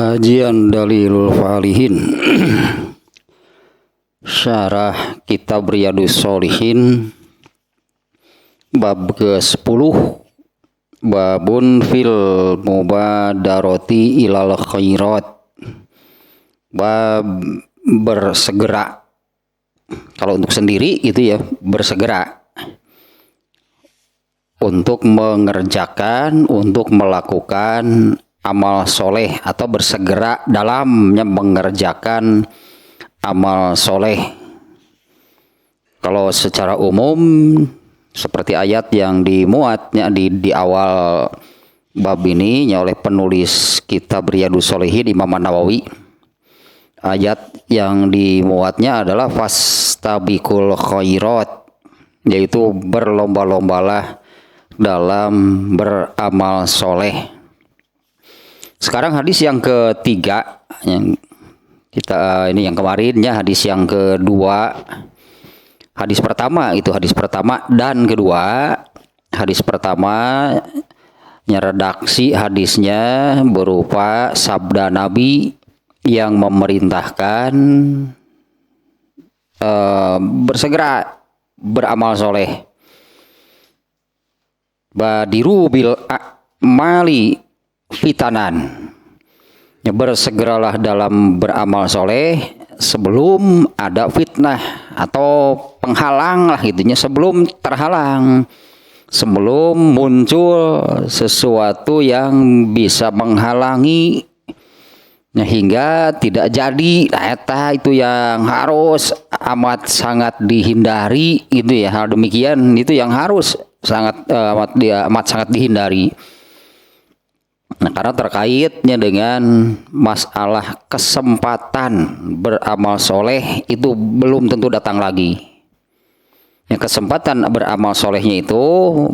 Kajian Dalilul Falihin Syarah Kitab Riyadhus Shalihin Bab ke-10 Babun fil mubadarati ilal khairat. Bab bersegera. Kalau untuk sendiri itu ya bersegera untuk mengerjakan, untuk melakukan amal soleh atau bersegera dalamnya mengerjakan amal soleh. Kalau secara umum seperti ayat yang dimuatnya di awal bab ini oleh penulis kitab Riyadhus Shalihin Imam An-Nawawi, ayat yang dimuatnya adalah fastabiqul khairat, yaitu berlomba-lombalah dalam beramal soleh. Sekarang hadis yang ketiga yang kita ini yang kemarinnya hadis yang kedua. Hadis pertama itu hadis pertama dan kedua. Hadis pertama redaksi hadisnya berupa sabda Nabi yang memerintahkan bersegera beramal soleh. Badiru bil a'mali fitanan, ya, bersegeralah dalam beramal soleh sebelum ada fitnah atau penghalang lah gitunya, sebelum terhalang, sebelum muncul sesuatu yang bisa menghalangi, ya, hingga tidak jadi. Eta itu yang harus amat sangat dihindari, itu ya, hal demikian itu yang harus amat sangat dihindari. Nah, karena terkaitnya dengan masalah kesempatan beramal soleh itu belum tentu datang lagi. Ya, kesempatan beramal solehnya itu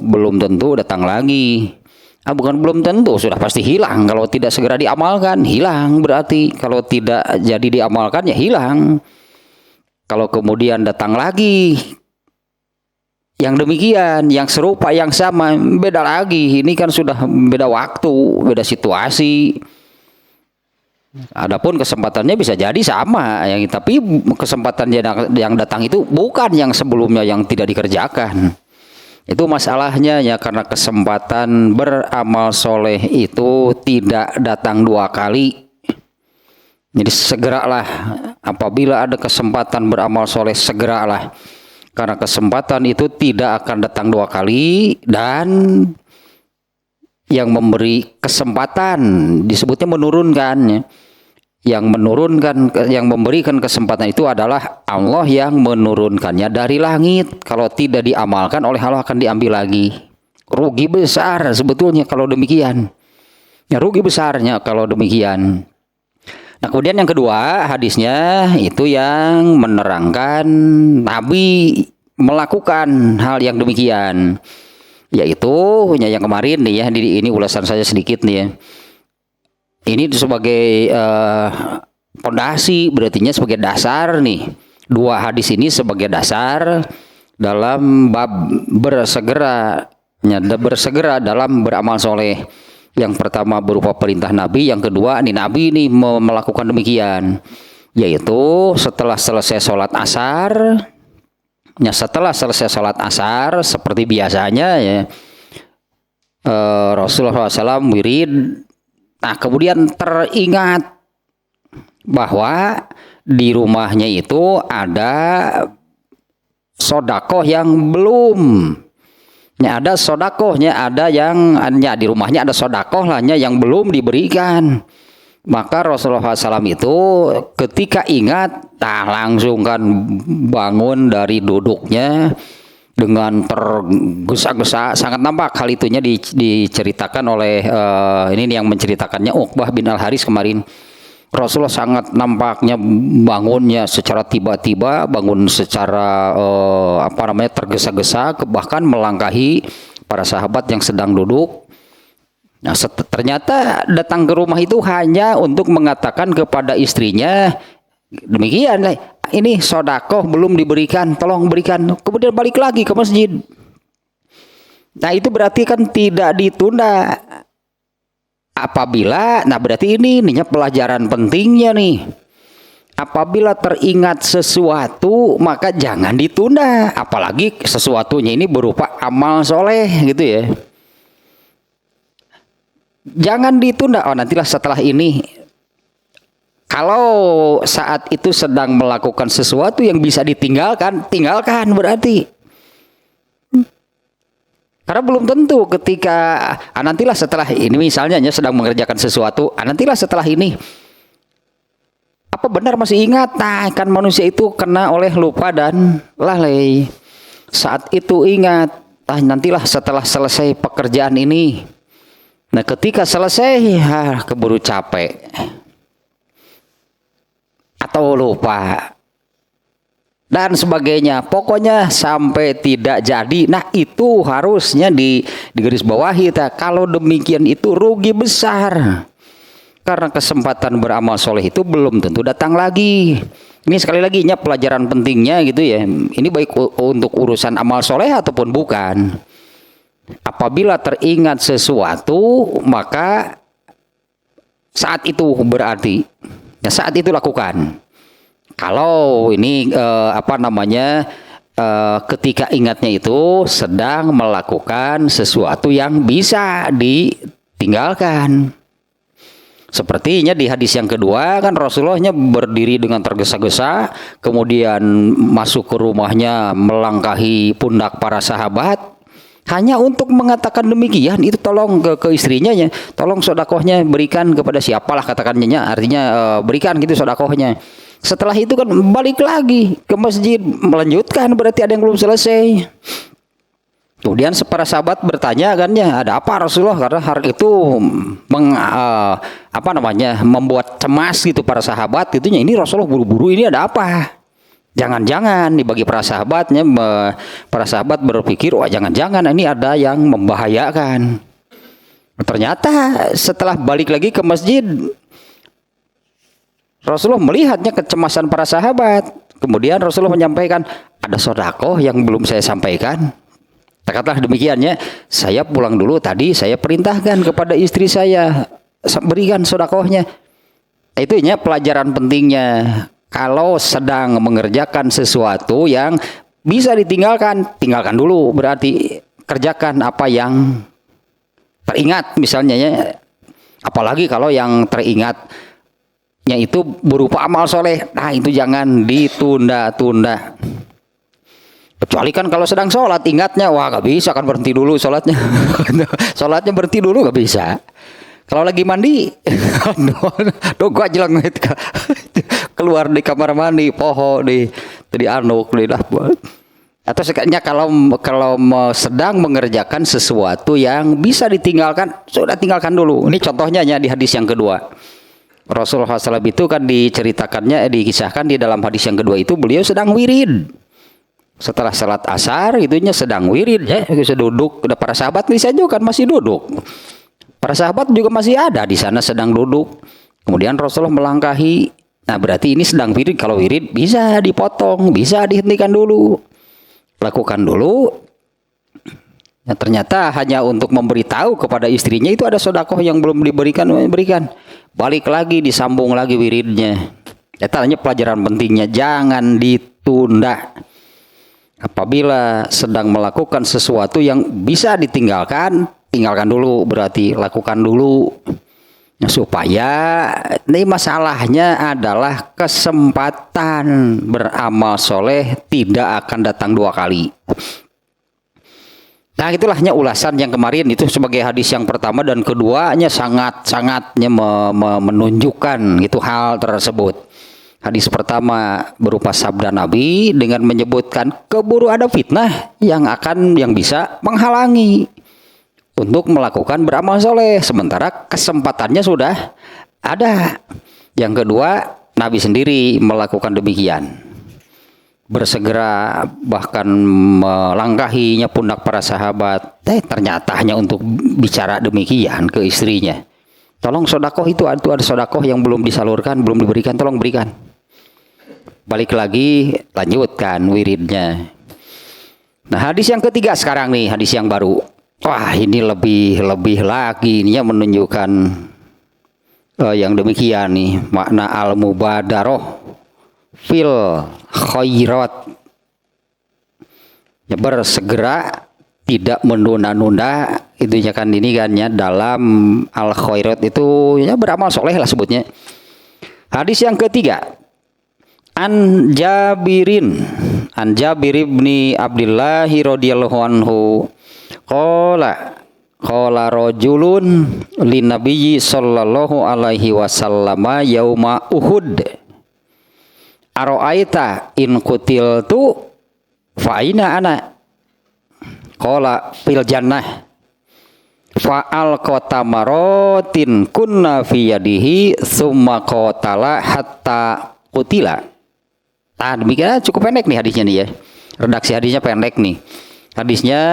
belum tentu datang lagi. Bukan belum tentu, sudah pasti hilang. Kalau tidak segera diamalkan, hilang berarti. Kalau tidak jadi diamalkan, ya hilang. Kalau kemudian datang lagi yang demikian, yang serupa, yang sama, beda lagi. Ini kan sudah beda waktu, beda situasi. Adapun kesempatannya bisa jadi sama, tapi kesempatannya yang datang itu bukan yang sebelumnya yang tidak dikerjakan. Itu masalahnya, ya, karena kesempatan beramal soleh itu tidak datang dua kali. Jadi segeralah apabila ada kesempatan beramal soleh, segeralah. Karena kesempatan itu tidak akan datang dua kali, dan yang memberi kesempatan disebutnya menurunkan, ya. Yang memberikan kesempatan itu adalah Allah yang menurunkannya dari langit. Kalau tidak diamalkan oleh Allah akan diambil lagi. Rugi besar sebetulnya kalau demikian. Ya, rugi besarnya kalau demikian. Nah, kemudian yang kedua hadisnya itu yang menerangkan Nabi melakukan hal yang demikian, yaitu yang kemarin nih ya, ini ulasan saya sedikit nih ya. Ini sebagai pondasi, berartinya sebagai dasar nih. Dua hadis ini sebagai dasar dalam bab bersegera dalam beramal soleh. Yang pertama berupa perintah Nabi, yang kedua Nabi ini melakukan demikian, yaitu setelah selesai sholat asar, ya, seperti biasanya, ya, Rasulullah SAW wirid. Nah, kemudian teringat bahwa di rumahnya itu ada sodakoh yang belum. Ya, ada sodakohnya, ada yang di rumahnya ada sodakoh lahnya yang belum diberikan. Maka Rasulullah SAW itu ketika ingat, langsung kan bangun dari duduknya dengan tergesa-gesa. Sangat nampak hal itunya diceritakan oleh ini yang menceritakannya Uqbah bin Al-Haris kemarin. Rasulullah sangat nampaknya bangunnya secara tiba-tiba, bangun secara tergesa-gesa, bahkan melangkahi para sahabat yang sedang duduk. Nah, ternyata datang ke rumah itu hanya untuk mengatakan kepada istrinya, demikian, ini sodakoh belum diberikan, tolong berikan. Kemudian balik lagi ke masjid. Nah, itu berarti kan tidak ditunda. apabila, nah berarti ini nih pelajaran pentingnya nih. Apabila teringat sesuatu maka jangan ditunda, apalagi sesuatunya ini berupa amal soleh gitu ya. Jangan ditunda, oh nantilah setelah ini. Kalau saat itu sedang melakukan sesuatu yang bisa ditinggalkan, tinggalkan berarti. Karena belum tentu ketika nantilah setelah ini, misalnya sedang mengerjakan sesuatu, nantilah setelah ini. Apa benar masih ingat? Nah, kan manusia itu kena oleh lupa dan lalai. Saat itu ingat, nantilah setelah selesai pekerjaan ini. Nah, ketika selesai, keburu capek atau lupa dan sebagainya, pokoknya sampai tidak jadi. Nah itu harusnya digarisbawahi. Kalau demikian itu rugi besar, karena kesempatan beramal soleh itu belum tentu datang lagi. Ini sekali lagi pelajaran pentingnya gitu ya. Ini baik untuk urusan amal soleh ataupun bukan. Apabila teringat sesuatu maka saat itu berarti saat itu lakukan. Kalau ini ketika ingatnya itu sedang melakukan sesuatu yang bisa ditinggalkan. Sepertinya di hadis yang kedua kan Rasulullahnya berdiri dengan tergesa-gesa, kemudian masuk ke rumahnya melangkahi pundak para sahabat hanya untuk mengatakan demikian. Itu tolong ke istrinya ya, tolong sodakohnya berikan kepada siapalah katakannya, artinya berikan gitu sodakohnya. Setelah itu kan balik lagi ke masjid melanjutkan, berarti ada yang belum selesai. Kemudian para sahabat bertanya kan ya, ada apa Rasulullah? Karena hal itu membuat cemas gitu para sahabat gitunya. Ini Rasulullah buru-buru, ini ada apa? Jangan-jangan dibagi para sahabatnya, para sahabat berpikir, wah jangan-jangan ini ada yang membahayakan. Ternyata setelah balik lagi ke masjid, Rasulullah melihatnya kecemasan para sahabat. Kemudian Rasulullah menyampaikan, ada sodakoh yang belum saya sampaikan. Katakanlah demikiannya, saya pulang dulu, tadi saya perintahkan kepada istri saya, berikan sodakohnya. Itu pelajaran pentingnya. Kalau sedang mengerjakan sesuatu yang bisa ditinggalkan, tinggalkan dulu. Berarti kerjakan apa yang teringat misalnya ya. Apalagi kalau yang teringatnya itu berupa amal soleh, nah itu jangan ditunda-tunda. Kecuali kan kalau sedang sholat ingatnya, wah gak bisa kan, berhenti dulu sholatnya. Sholatnya berhenti dulu gak bisa. Kalau lagi mandi, gua jelang keluar di kamar mandi, poho di anuk di dapur. Atau sekalinya kalau sedang mengerjakan sesuatu yang bisa ditinggalkan, sudah tinggalkan dulu. Ini contohnya di hadis yang kedua. Rasulullah SAW itu kan dikisahkan di dalam hadis yang kedua itu beliau sedang wirid. Setelah salat asar itunya sedang wirid ya, duduk. Para sahabat bisa juga kan masih duduk. Para sahabat juga masih ada di sana sedang duduk. Kemudian Rasulullah melangkahi. Nah berarti ini sedang wirid. Kalau wirid bisa dipotong, bisa dihentikan dulu. Lakukan dulu. Nah, ternyata hanya untuk memberitahu kepada istrinya itu ada sodakoh yang belum diberikan. Balik lagi, disambung lagi wiridnya. Tanya pelajaran pentingnya, jangan ditunda. Apabila sedang melakukan sesuatu yang bisa ditinggalkan, tinggalkan dulu, berarti lakukan dulu. Supaya ini masalahnya adalah kesempatan beramal soleh tidak akan datang dua kali. Nah itulahnya ulasan yang kemarin itu sebagai hadis yang pertama dan keduanya sangat-sangatnya menunjukkan itu hal tersebut. Hadis pertama berupa sabda Nabi dengan menyebutkan keburu ada fitnah yang bisa menghalangi untuk melakukan beramal soleh, sementara kesempatannya sudah ada. Yang kedua, Nabi sendiri melakukan demikian, bersegera bahkan melangkahinya pundak para sahabat. Ternyata hanya untuk bicara demikian ke istrinya, tolong sodakoh itu ada sodakoh yang belum disalurkan, belum diberikan, tolong berikan. Balik lagi, lanjutkan wiridnya. Nah hadis yang ketiga sekarang nih, hadis yang baru. Wah, ini lebih lagi ini ya menunjukkan yang demikian nih makna al-mubadaroh fil khairat, ya bersegera tidak menunda-nunda itunya kan ini kan ya dalam al khairat itu ya beramal soleh lah sebutnya. Hadis yang ketiga, an Jabir bin Abdullah radhiyallahu anhu qala rajulun lin nabiyyi sallallahu alaihi wasallam yauma Uhud ara'aita in qutiltu fa aina ana qala fil jannah fa'al qata marotin kunna fi yadihi summa qatala hatta qutila. Nah demikian cukup pendek nih hadisnya nih ya, redaksi hadisnya pendek nih. Hadisnya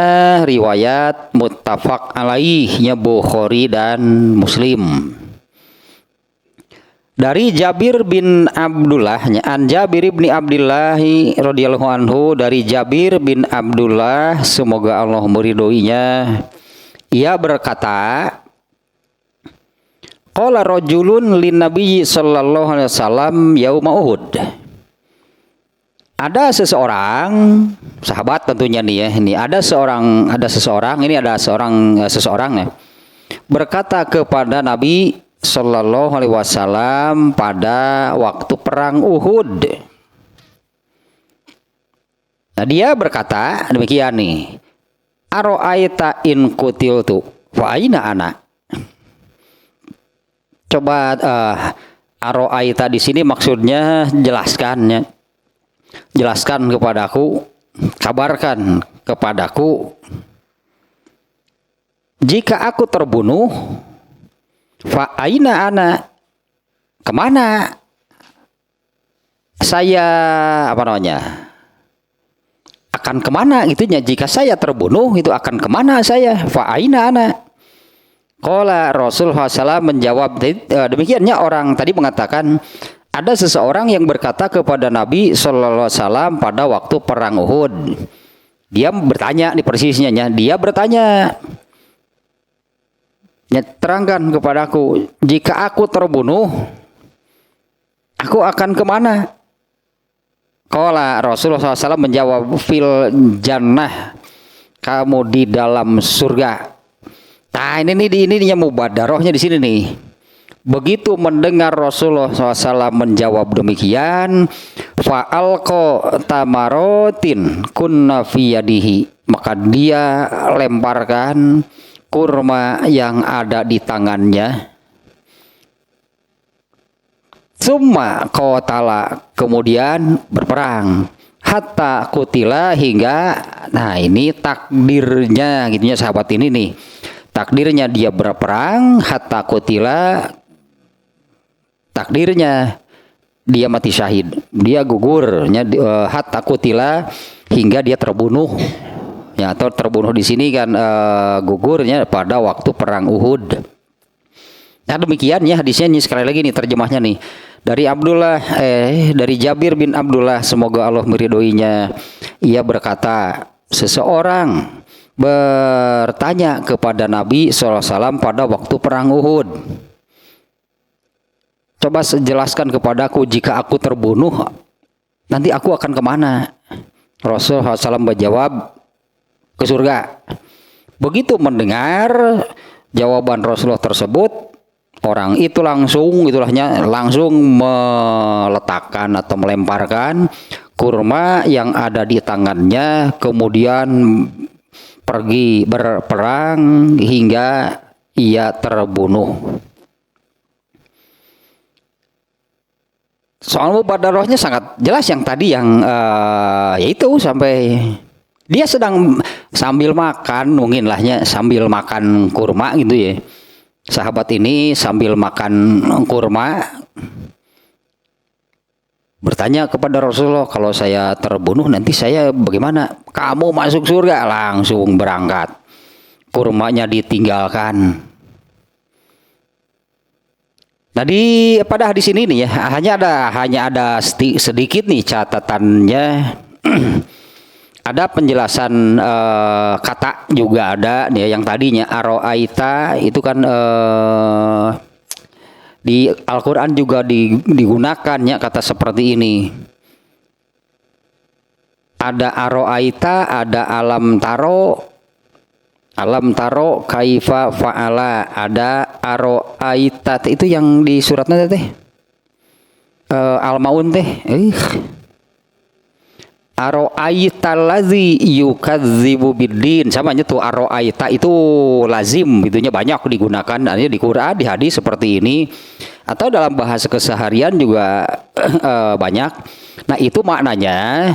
riwayat muttafaq alaihnya Bukhari dan Muslim. Dari Jabir bin Abdullah, an Jabir bin Abdullah radhiyallahu anhu, dari Jabir bin Abdullah semoga Allah meridhoinya, ia berkata, qala rajulun lin nabiyyi sallallahu alaihi wasallam yauma Uhud. Ada seseorang sahabat tentunya nih ya, ini ada seseorang ya, berkata kepada Nabi sallallahu alaihi wasallam pada waktu perang Uhud. Nah, dia berkata demikian nih, ara'aita in qutiltu fa aina ana. Coba ara'aita di sini maksudnya jelaskan kepadaku, kabarkan kepadaku, jika aku terbunuh, fa aina ana, kemana saya akan kemana gitunya, jika saya terbunuh itu akan kemana saya, fa aina ana. Qala Rasulullah SAW menjawab demikiannya, orang tadi mengatakan ada seseorang yang berkata kepada Nabi Sallallahu Alaihi Wasallam pada waktu perang Uhud. Dia bertanya di persisnya, dia bertanya, terangkan kepadaku, jika aku terbunuh, aku akan kemana? Qala Rasulullah SAW menjawab, fil jannah, kamu di dalam surga. Nah ini yang mubadarohnya di sini nih. Begitu mendengar Rasulullah SAW menjawab demikian, fa'alqa tamarotin kunna fi yadihi, maka dia lemparkan kurma yang ada di tangannya. Summa qatala, kemudian berperang, hatta kutila, hingga, nah ini takdirnya gitunya sahabat ini nih, takdirnya dia berperang, hatta kutila, takdirnya dia mati syahid, dia gugurnya hatta kutila, hingga dia terbunuh ya, atau terbunuh di sini kan gugurnya pada waktu perang Uhud. Nah demikian ya hadisnya, sekali lagi nih terjemahnya nih dari dari Jabir bin Abdullah semoga Allah meridhoinya, ia berkata, seseorang bertanya kepada Nabi SAW pada waktu perang Uhud, coba jelaskan kepadaku, jika aku terbunuh nanti aku akan kemana? Rasulullah SAW menjawab, ke surga. Begitu mendengar jawaban Rasulullah tersebut, orang itu langsung meletakkan atau melemparkan kurma yang ada di tangannya, kemudian pergi berperang hingga ia terbunuh. Soal mubadarohnya sangat jelas yang tadi yang yaitu sampai dia sedang sambil makan, mungkin lahnya sambil makan kurma gitu ya. Sahabat ini sambil makan kurma bertanya kepada Rasulullah, kalau saya terbunuh nanti saya bagaimana? Kamu masuk surga, langsung berangkat. Kurmanya ditinggalkan. Nah pada hadis ini nih ya, hanya ada sedikit nih catatannya. Ada penjelasan kata juga ada ya, yang tadinya aroaita itu kan di Al-Qur'an juga digunakan ya kata seperti ini. Ada aroaita, ada alam taro kaifa fa'ala, ada aroaita itu yang di suratnya teh Al-Maun teh aro'aita lazi yukadzibu biddin, sama aja tuh. Aro'aita itu lazim, itunya banyak digunakan artinya di Quran, di hadis seperti ini, atau dalam bahasa keseharian juga banyak. Nah itu maknanya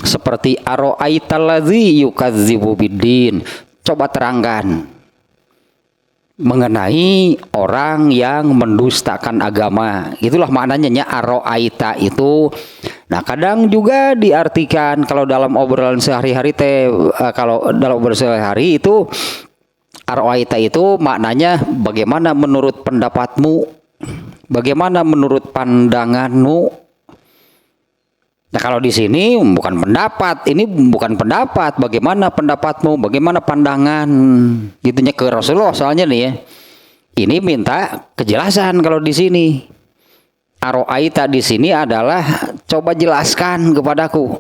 seperti aro'aita lazi yukadzibu biddin. Coba terangkan mengenai orang yang mendustakan agama, itulah maknanya aro'aita itu. Nah kadang juga diartikan kalau dalam obrolan sehari-hari kalau dalam obrolan sehari-hari itu aro'aita itu maknanya bagaimana menurut pendapatmu, bagaimana menurut pandanganmu. Nah kalau di sini bukan pendapat, ini bukan pendapat, bagaimana pendapatmu, bagaimana pandangan, gitunya ke Rasulullah soalnya nih ya. Ini minta kejelasan kalau di sini. Aro'aita di sini adalah coba jelaskan kepadaku.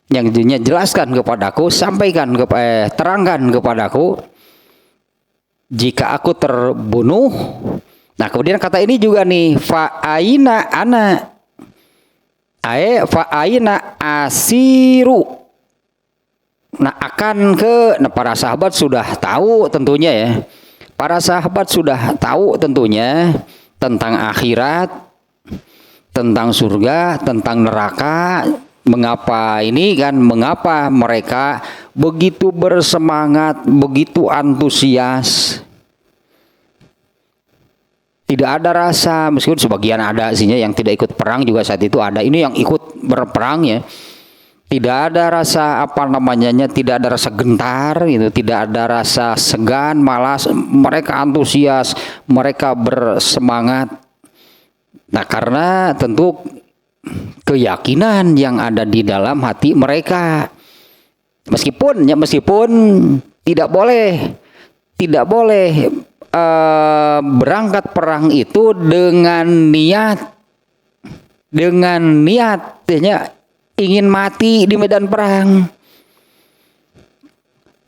Yang jadinya jelaskan kepadaku, sampaikan terangkan kepadaku jika aku terbunuh. Nah kemudian kata ini juga nih, fa'aina ana fa'aina asiru. Nah para sahabat sudah tahu tentunya ya. Para sahabat sudah tahu tentunya tentang akhirat, tentang surga, tentang neraka. Mengapa mereka begitu bersemangat, begitu antusias. Tidak ada rasa, meskipun sebagian ada sihnya yang tidak ikut perang juga saat itu ada. Ini yang ikut berperang ya. Tidak ada rasa tidak ada rasa gentar gitu, tidak ada rasa segan, malas. Mereka antusias, mereka bersemangat. Nah, karena tentu keyakinan yang ada di dalam hati mereka. Meskipun tidak boleh berangkat perang itu dengan niat ingin mati di medan perang.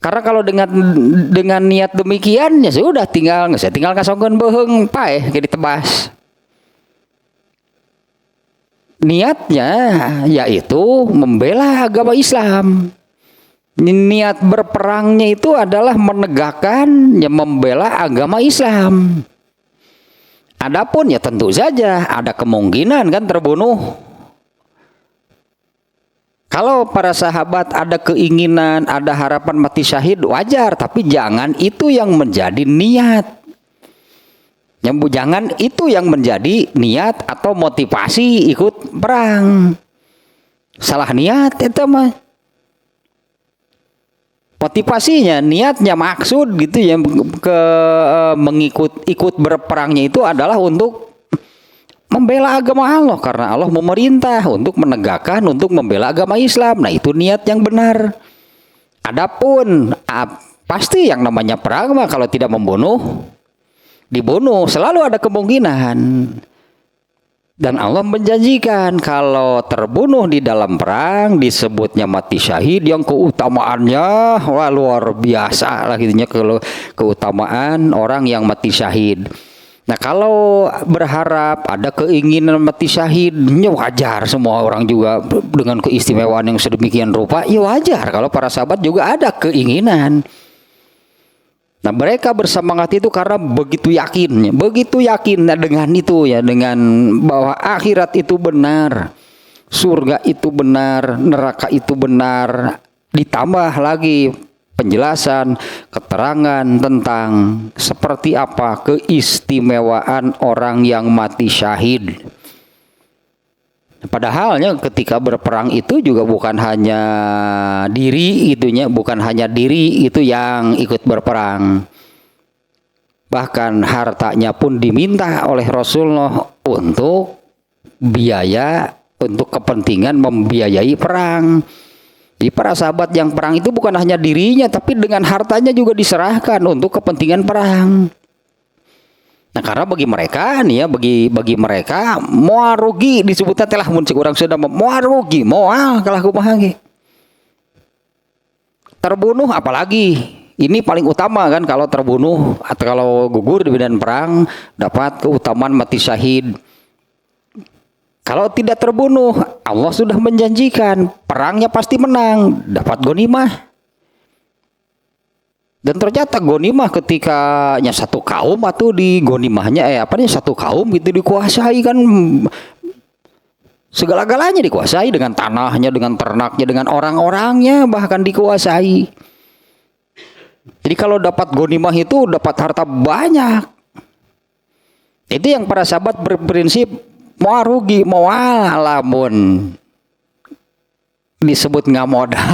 Karena kalau dengan niat demikian ya sudah tinggal kasongkeun beheung paeh ke ditebas. Niatnya yaitu membela agama Islam. Niat berperangnya itu adalah menegakkan, membela agama Islam. Adapun ya tentu saja ada kemungkinan kan terbunuh. Kalau para sahabat ada keinginan, ada harapan mati syahid, wajar, tapi jangan itu yang menjadi niat. Jangan itu yang menjadi niat atau motivasi ikut perang. Salah niat itu mah. Motivasinya, niatnya, maksud gitu ya ikut berperangnya itu adalah untuk membela agama Allah, karena Allah memerintah untuk menegakkan, untuk membela agama Islam. Nah itu niat yang benar. Adapun pasti yang namanya perang mah kalau tidak dibunuh selalu ada kemungkinan. Dan Allah menjanjikan kalau terbunuh di dalam perang disebutnya mati syahid yang keutamaannya luar biasa lah gitunya, keutamaan orang yang mati syahid. Nah kalau berharap ada keinginan mati syahidnya wajar, semua orang juga dengan keistimewaan yang sedemikian rupa ya wajar kalau para sahabat juga ada keinginan. Nah mereka bersemangat itu karena begitu yakin dengan itu ya, dengan bahwa akhirat itu benar, surga itu benar, neraka itu benar. Ditambah lagi penjelasan, keterangan tentang seperti apa keistimewaan orang yang mati syahid. Padahalnya ketika berperang itu juga bukan hanya diri itu yang ikut berperang. Bahkan hartanya pun diminta oleh Rasulullah untuk biaya, untuk kepentingan membiayai perang. Jadi para sahabat yang perang itu bukan hanya dirinya, tapi dengan hartanya juga diserahkan untuk kepentingan perang. Nah karena bagi mereka nih ya, bagi mereka moal rugi disebutnya telah mun cik urang sudah moal rugi, moal kalah kumaha ge. Terbunuh apalagi. Ini paling utama kan, kalau terbunuh atau kalau gugur di medan perang dapat keutamaan mati syahid. Kalau tidak terbunuh, Allah sudah menjanjikan perangnya pasti menang, dapat ghanimah. Dan ternyata ghanimah ketika satu kaum atau di ghanimahnya satu kaum gitu dikuasai kan, segala-galanya dikuasai, dengan tanahnya, dengan ternaknya, dengan orang-orangnya bahkan dikuasai. Jadi kalau dapat ghanimah itu dapat harta banyak. Itu yang para sahabat berprinsip mau rugi mau lamun disebut nggak modal.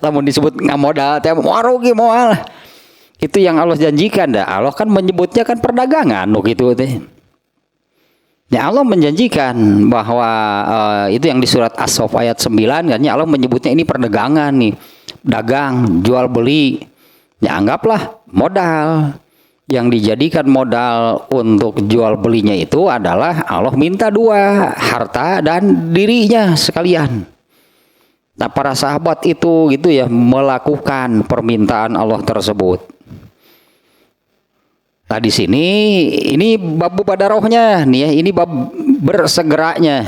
Lamun disebut nggak modal teh mau rugi mau itu yang Allah janjikan dah. Allah kan menyebutnya kan perdagangan gitu teh. Ya Allah menjanjikan bahwa itu yang di surat As-Saff ayat 9 kan, ya Allah menyebutnya ini perdagangan nih, dagang jual beli. Ya anggaplah modal. Yang dijadikan modal untuk jual belinya itu adalah Allah minta dua, harta dan dirinya sekalian. Nah para sahabat itu gitu ya melakukan permintaan Allah tersebut. Nah di sini ini bab mubadarohnya nih ya, ini bab bersegeranya.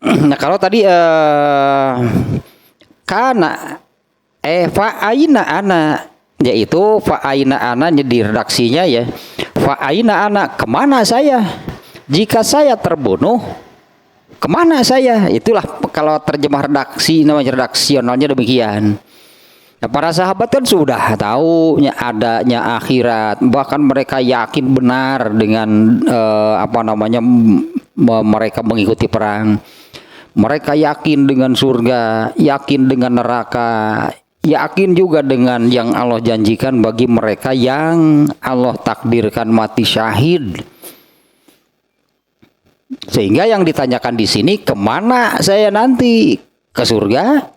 Nah kalau tadi kana fa'aina ana, yaitu fa'aina ana di redaksinya ya, fa'aina ana kemana saya jika saya terbunuh, kemana saya, itulah kalau terjemah redaksi namanya, redaksionalnya demikian. Nah, para sahabat kan sudah tahu adanya akhirat, bahkan mereka yakin benar dengan mereka mengikuti perang. Mereka yakin dengan surga, yakin dengan neraka, yakin juga dengan yang Allah janjikan bagi mereka yang Allah takdirkan mati syahid. Sehingga yang ditanyakan di sini, kemana saya nanti, ke surga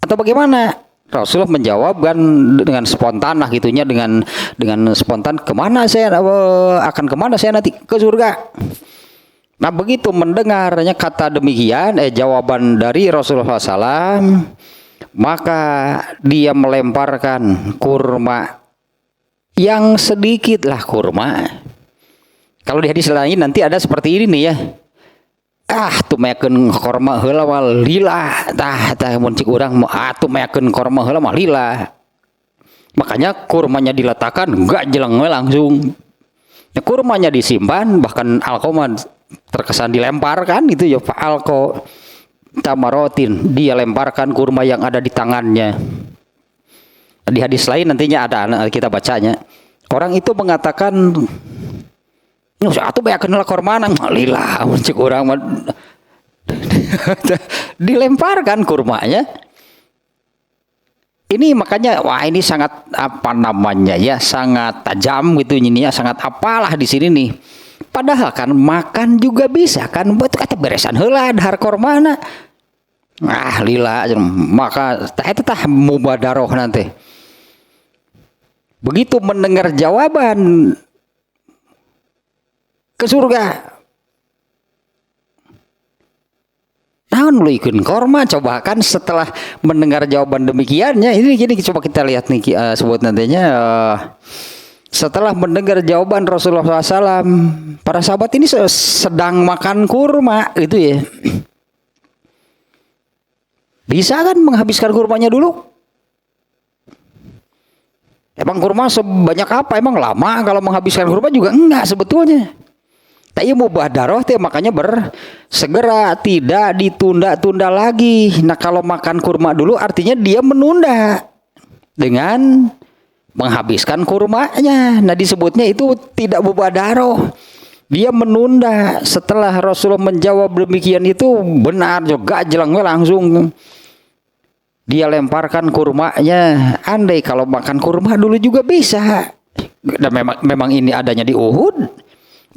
atau bagaimana? Rasulullah menjawab kan dengan spontan lah gitunya, dengan spontan, kemana saya akan kemana saya nanti, ke surga. Nah begitu mendengarnya kata demikian, jawaban dari Rasulullah SAW, maka dia melemparkan kurma yang sedikit lah kurma. Kalau di hadis lain nanti ada seperti ini nih ya, tumekeun kurma heula mah lillah, tah mun cik urang mah tumekeun kurma heula mah lillah. Makanya kurmanya diletakkan enggak jeleng langsung. Ya, kurmanya disimpan, bahkan alqomah terkesan dilemparkan itu ya, fa'alqo tamarotin, dia lemparkan kurma yang ada di tangannya. Di hadis lain nantinya ada kita bacanya, orang itu mengatakan, atuh bae kenal kurma nang lillah cek urang mah dilemparkan kurmanya. Ini makanya wah ini sangat sangat tajam gitu ini ya, sangat apalah di sini nih. Padahal kan makan juga bisa kan, buat kata beresan heula dahar kormana. Lila maka itu mubadaroh nanti. Begitu mendengar jawaban ke surga, naon luikeun korma, coba kan setelah mendengar jawaban demikiannya, ini gini coba kita lihat nih sebut nantinya. Setelah mendengar jawaban Rasulullah SAW, para sahabat ini sedang makan kurma gitu ya. Bisa kan menghabiskan kurmanya dulu? Emang kurma sebanyak apa? Emang lama kalau menghabiskan kurma juga enggak sebetulnya. Tapi mubadaroh teh makanya bersegera, tidak ditunda-tunda lagi. Nah kalau makan kurma dulu artinya dia menunda dengan menghabiskan kurmanya. Nah disebutnya itu tidak mubadaroh, dia menunda. Setelah Rasulullah menjawab demikian itu benar juga jelangnya langsung dia lemparkan kurmanya. Andai kalau makan kurma dulu juga bisa. Dan memang ini adanya di Uhud,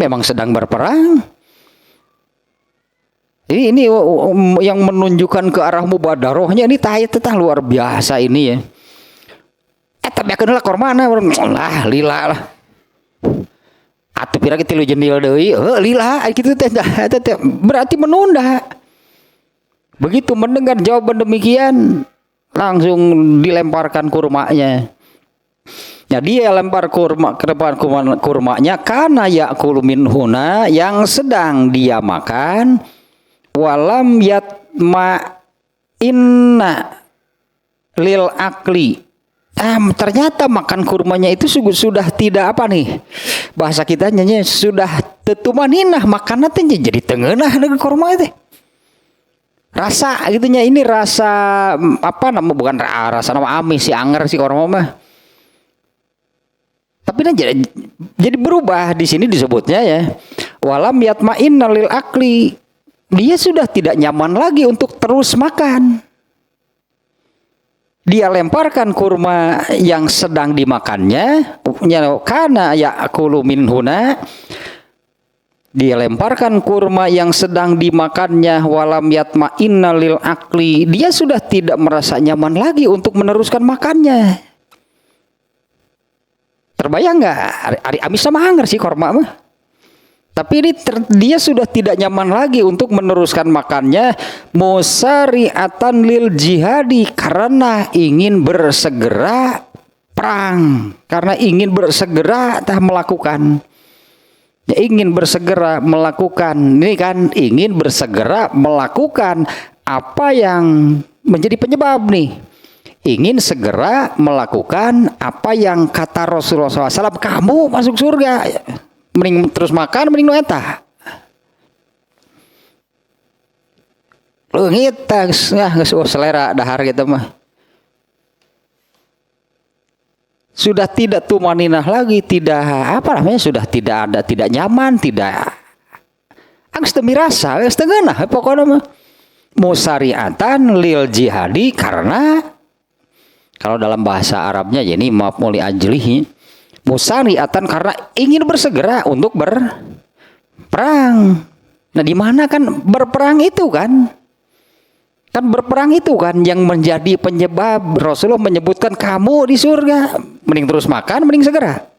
memang sedang berperang. Ini yang menunjukkan ke arah mubadarohnya ini tah luar biasa ini ya. Tapi akan lah kormana lah lila lah. Atau pira kita lu jendil deui, lila gitu teh berarti menunda. Begitu mendengar jawaban demikian, langsung dilemparkan kurmanya. Ya dia lempar kurma ke depan kurmanya karena yakulu minhuna yang sedang dia makan walam yatma inna lil akli. Ternyata makan kurmanya itu sudah tidak apa nih bahasa kita nyanyi sudah tetumaninah makan nanti jadi tengenah dengan kurma itu rasa gitunya ini rasa apa nama bukan rasa nama amis si anger si kurma mah tapi jadi berubah di sini disebutnya ya walam yatma'inna lil akli dia sudah tidak nyaman lagi untuk terus makan. Dia lemparkan kurma yang sedang dimakannya karena ya'kulu minhuna dia lemparkan kurma yang sedang dimakannya walam yatma'inna lil akli dia sudah tidak merasa nyaman lagi untuk meneruskan makannya. Terbayang nggak ari amis sama anger sih kurma mah tapi ini dia sudah tidak nyaman lagi untuk meneruskan makannya musari'atan lil jihadi karena ingin bersegera perang karena ingin bersegera melakukan ya ingin bersegera melakukan ini kan ingin bersegera melakukan apa yang menjadi penyebab nih ingin segera melakukan apa yang kata Rasulullah SAW kamu masuk surga mending terus makan mending nu eta leungit geus selera dahar gitu mah sudah tidak tumaninah lagi tidak apa namanya sudah tidak nyaman tidak geus teu mirasa geus teu geunah pokona mah musari'atan lil jihadi karena kalau dalam bahasa Arabnya ya ini maf'ul li ajlihi musari'atan karena ingin bersegera untuk berperang. Nah, di mana kan berperang itu kan? Kan berperang itu kan yang menjadi penyebab Rasulullah menyebutkan kamu di surga. Mending terus makan, mending segera.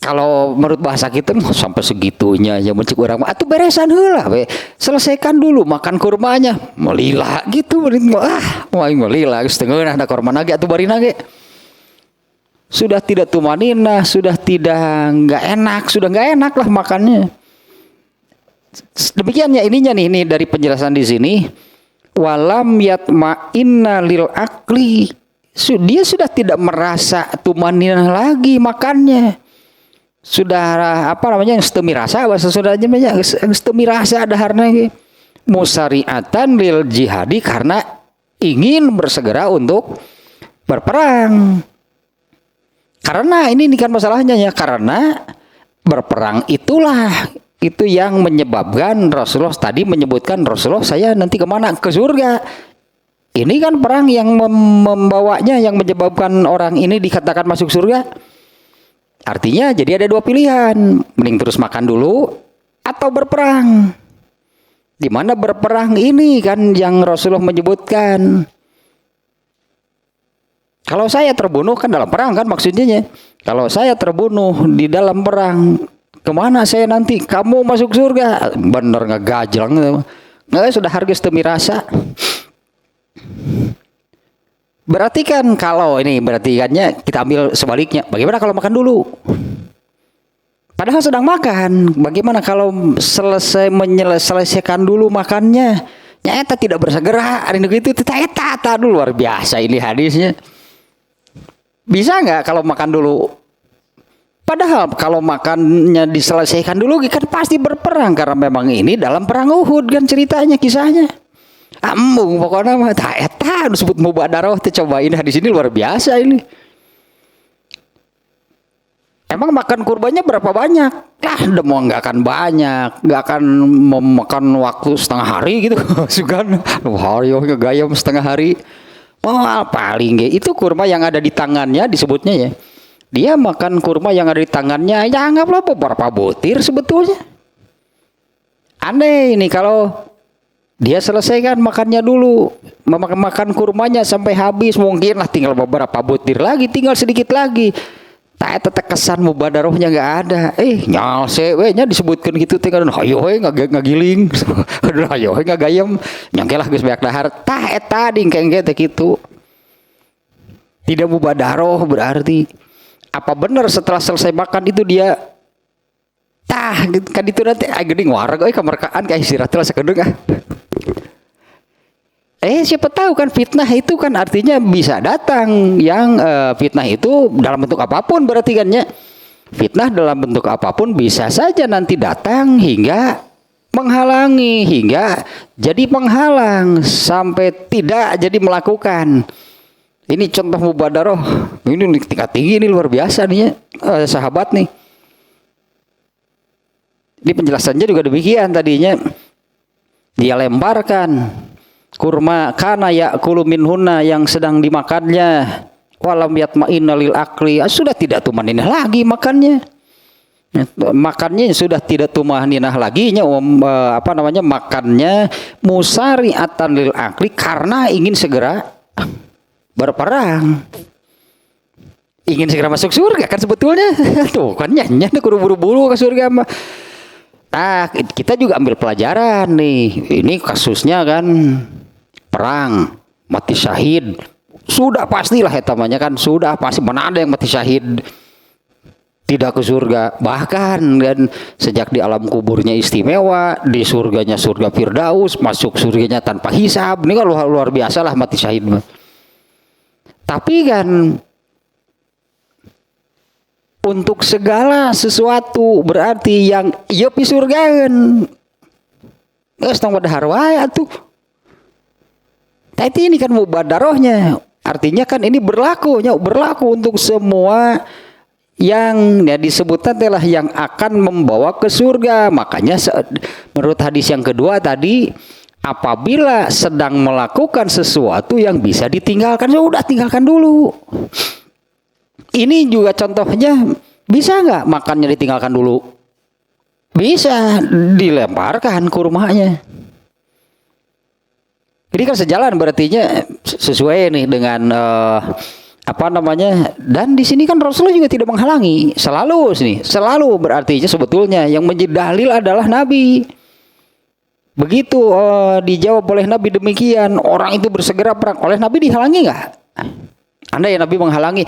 Kalau menurut bahasa kita sampai segitunya ya mencik orang atuh beresan heula we. Selesaikan dulu makan kurmanya. Melila gitu mau melila geus teu ngeunah da kurmana ge atuh barina ge. Sudah tidak tumaninah, sudah enggak enak lah makannya. Demikian ya ininya nih ini dari penjelasan di sini walam yatma'inna lil akli. Dia sudah tidak merasa tumaninah lagi makannya. Sudah apa namanya istimirasa bahasa sudahnya banyak istimirasa daharna musari'atan lil jihadi karena ingin bersegera untuk berperang karena ini kan masalahnya ya karena berperang itulah itu yang menyebabkan Rasulullah tadi menyebutkan Rasulullah saya nanti kemana ke surga ini kan perang yang membawanya yang menyebabkan orang ini dikatakan masuk surga. Artinya jadi ada dua pilihan, mending terus makan dulu atau berperang. Di mana berperang ini kan yang Rasulullah menyebutkan. Kalau saya terbunuh kan dalam perang kan maksudnya. Kalau saya terbunuh di dalam perang, kemana saya nanti? Kamu masuk surga. Bener ngegajlang. Nggak sudah harga semirasa. Berarti kan kalau ini berarti kannya kita ambil sebaliknya. Bagaimana kalau makan dulu? Padahal sedang makan. Bagaimana kalau menyelesaikan dulu makannya? Nyata tidak bersegera. Hari itu eta dulu luar biasa ini hadisnya. Bisa nggak kalau makan dulu? Padahal kalau makannya diselesaikan dulu kan pasti berperang karena memang ini dalam perang Uhud kan ceritanya kisahnya. Ambung pokoknya mah eta disebut mubadaroh teh cobain di sini luar biasa ini. Emang makan kurbannya berapa banyak? Demo nggak akan banyak, nggak akan memakan waktu setengah hari gitu. Sugan hari ngegayam setengah hari. Paling itu kurma yang ada di tangannya disebutnya ya. Dia makan kurma yang ada di tangannya, ya anggaplah beberapa butir sebetulnya. Aneh ini kalau dia selesaikan makannya dulu, makan kurmanya sampai habis, mungkin lah tinggal beberapa butir lagi, tinggal sedikit lagi. Tak kesan mubadarohnya nggak ada. Nyalse nya disebutkan gitu tinggal hayo nggak giling. Hayo nggak gayem. Nyangkelah geus beak dahar. Tah eta dingkeng teh kitu. Tidak mubadaroh berarti apa benar setelah selesai makan itu dia kan itu nanti geuning wareg kamarkaan ka istirahat lah sakedeung siapa tahu kan fitnah itu kan artinya bisa datang yang fitnah itu dalam bentuk apapun berarti kan ya. Fitnah dalam bentuk apapun bisa saja nanti datang hingga menghalangi, hingga jadi penghalang sampai tidak jadi melakukan. Ini contoh mubadaroh, ini tingkat tinggi, ini luar biasa nih ya, sahabat nih. Ini penjelasannya juga demikian tadinya. Dia lemparkan kurma kana ya'kulu minhunna yang sedang dimakannya, walam yatma'inna lil akli, sudah tidak tumaninah lagi makannya. Makannya sudah tidak tumaninah lagi makannya musari'atan lil akli karena ingin segera berperang, ingin segera masuk surga kan sebetulnya. Tuh kan nyanyi kudu buru-buru ke surga mah. Kita juga ambil pelajaran nih. Ini kasusnya kan perang, mati syahid. Sudah pastilah etamanya kan, sudah pasti mana ada yang mati syahid tidak ke surga. Bahkan dan sejak di alam kuburnya istimewa, di surganya surga Firdaus, masuk surganya tanpa hisab. Ini kan luar biasa lah mati syahid. Tapi kan untuk segala sesuatu berarti yang iya pi surgaan geus tong wadahar wae atuh. Tapi ini kan mubadarohnya, artinya kan ini berlaku untuk semua yang ya disebutkan adalah yang akan membawa ke surga. Makanya menurut hadis yang kedua tadi, apabila sedang melakukan sesuatu yang bisa ditinggalkan, sudah tinggalkan dulu. Ini juga contohnya, bisa nggak makannya ditinggalkan dulu? Bisa, dilemparkan kurmanya. Ini kan sejalan berartinya sesuai nih dengan dan di sini kan Rasulullah juga tidak menghalangi, selalu berartinya sebetulnya yang menjadi dalil adalah Nabi. Begitu dijawab oleh Nabi demikian, orang itu bersegera perang, oleh Nabi dihalangi nggak? Anda ya Nabi menghalangi,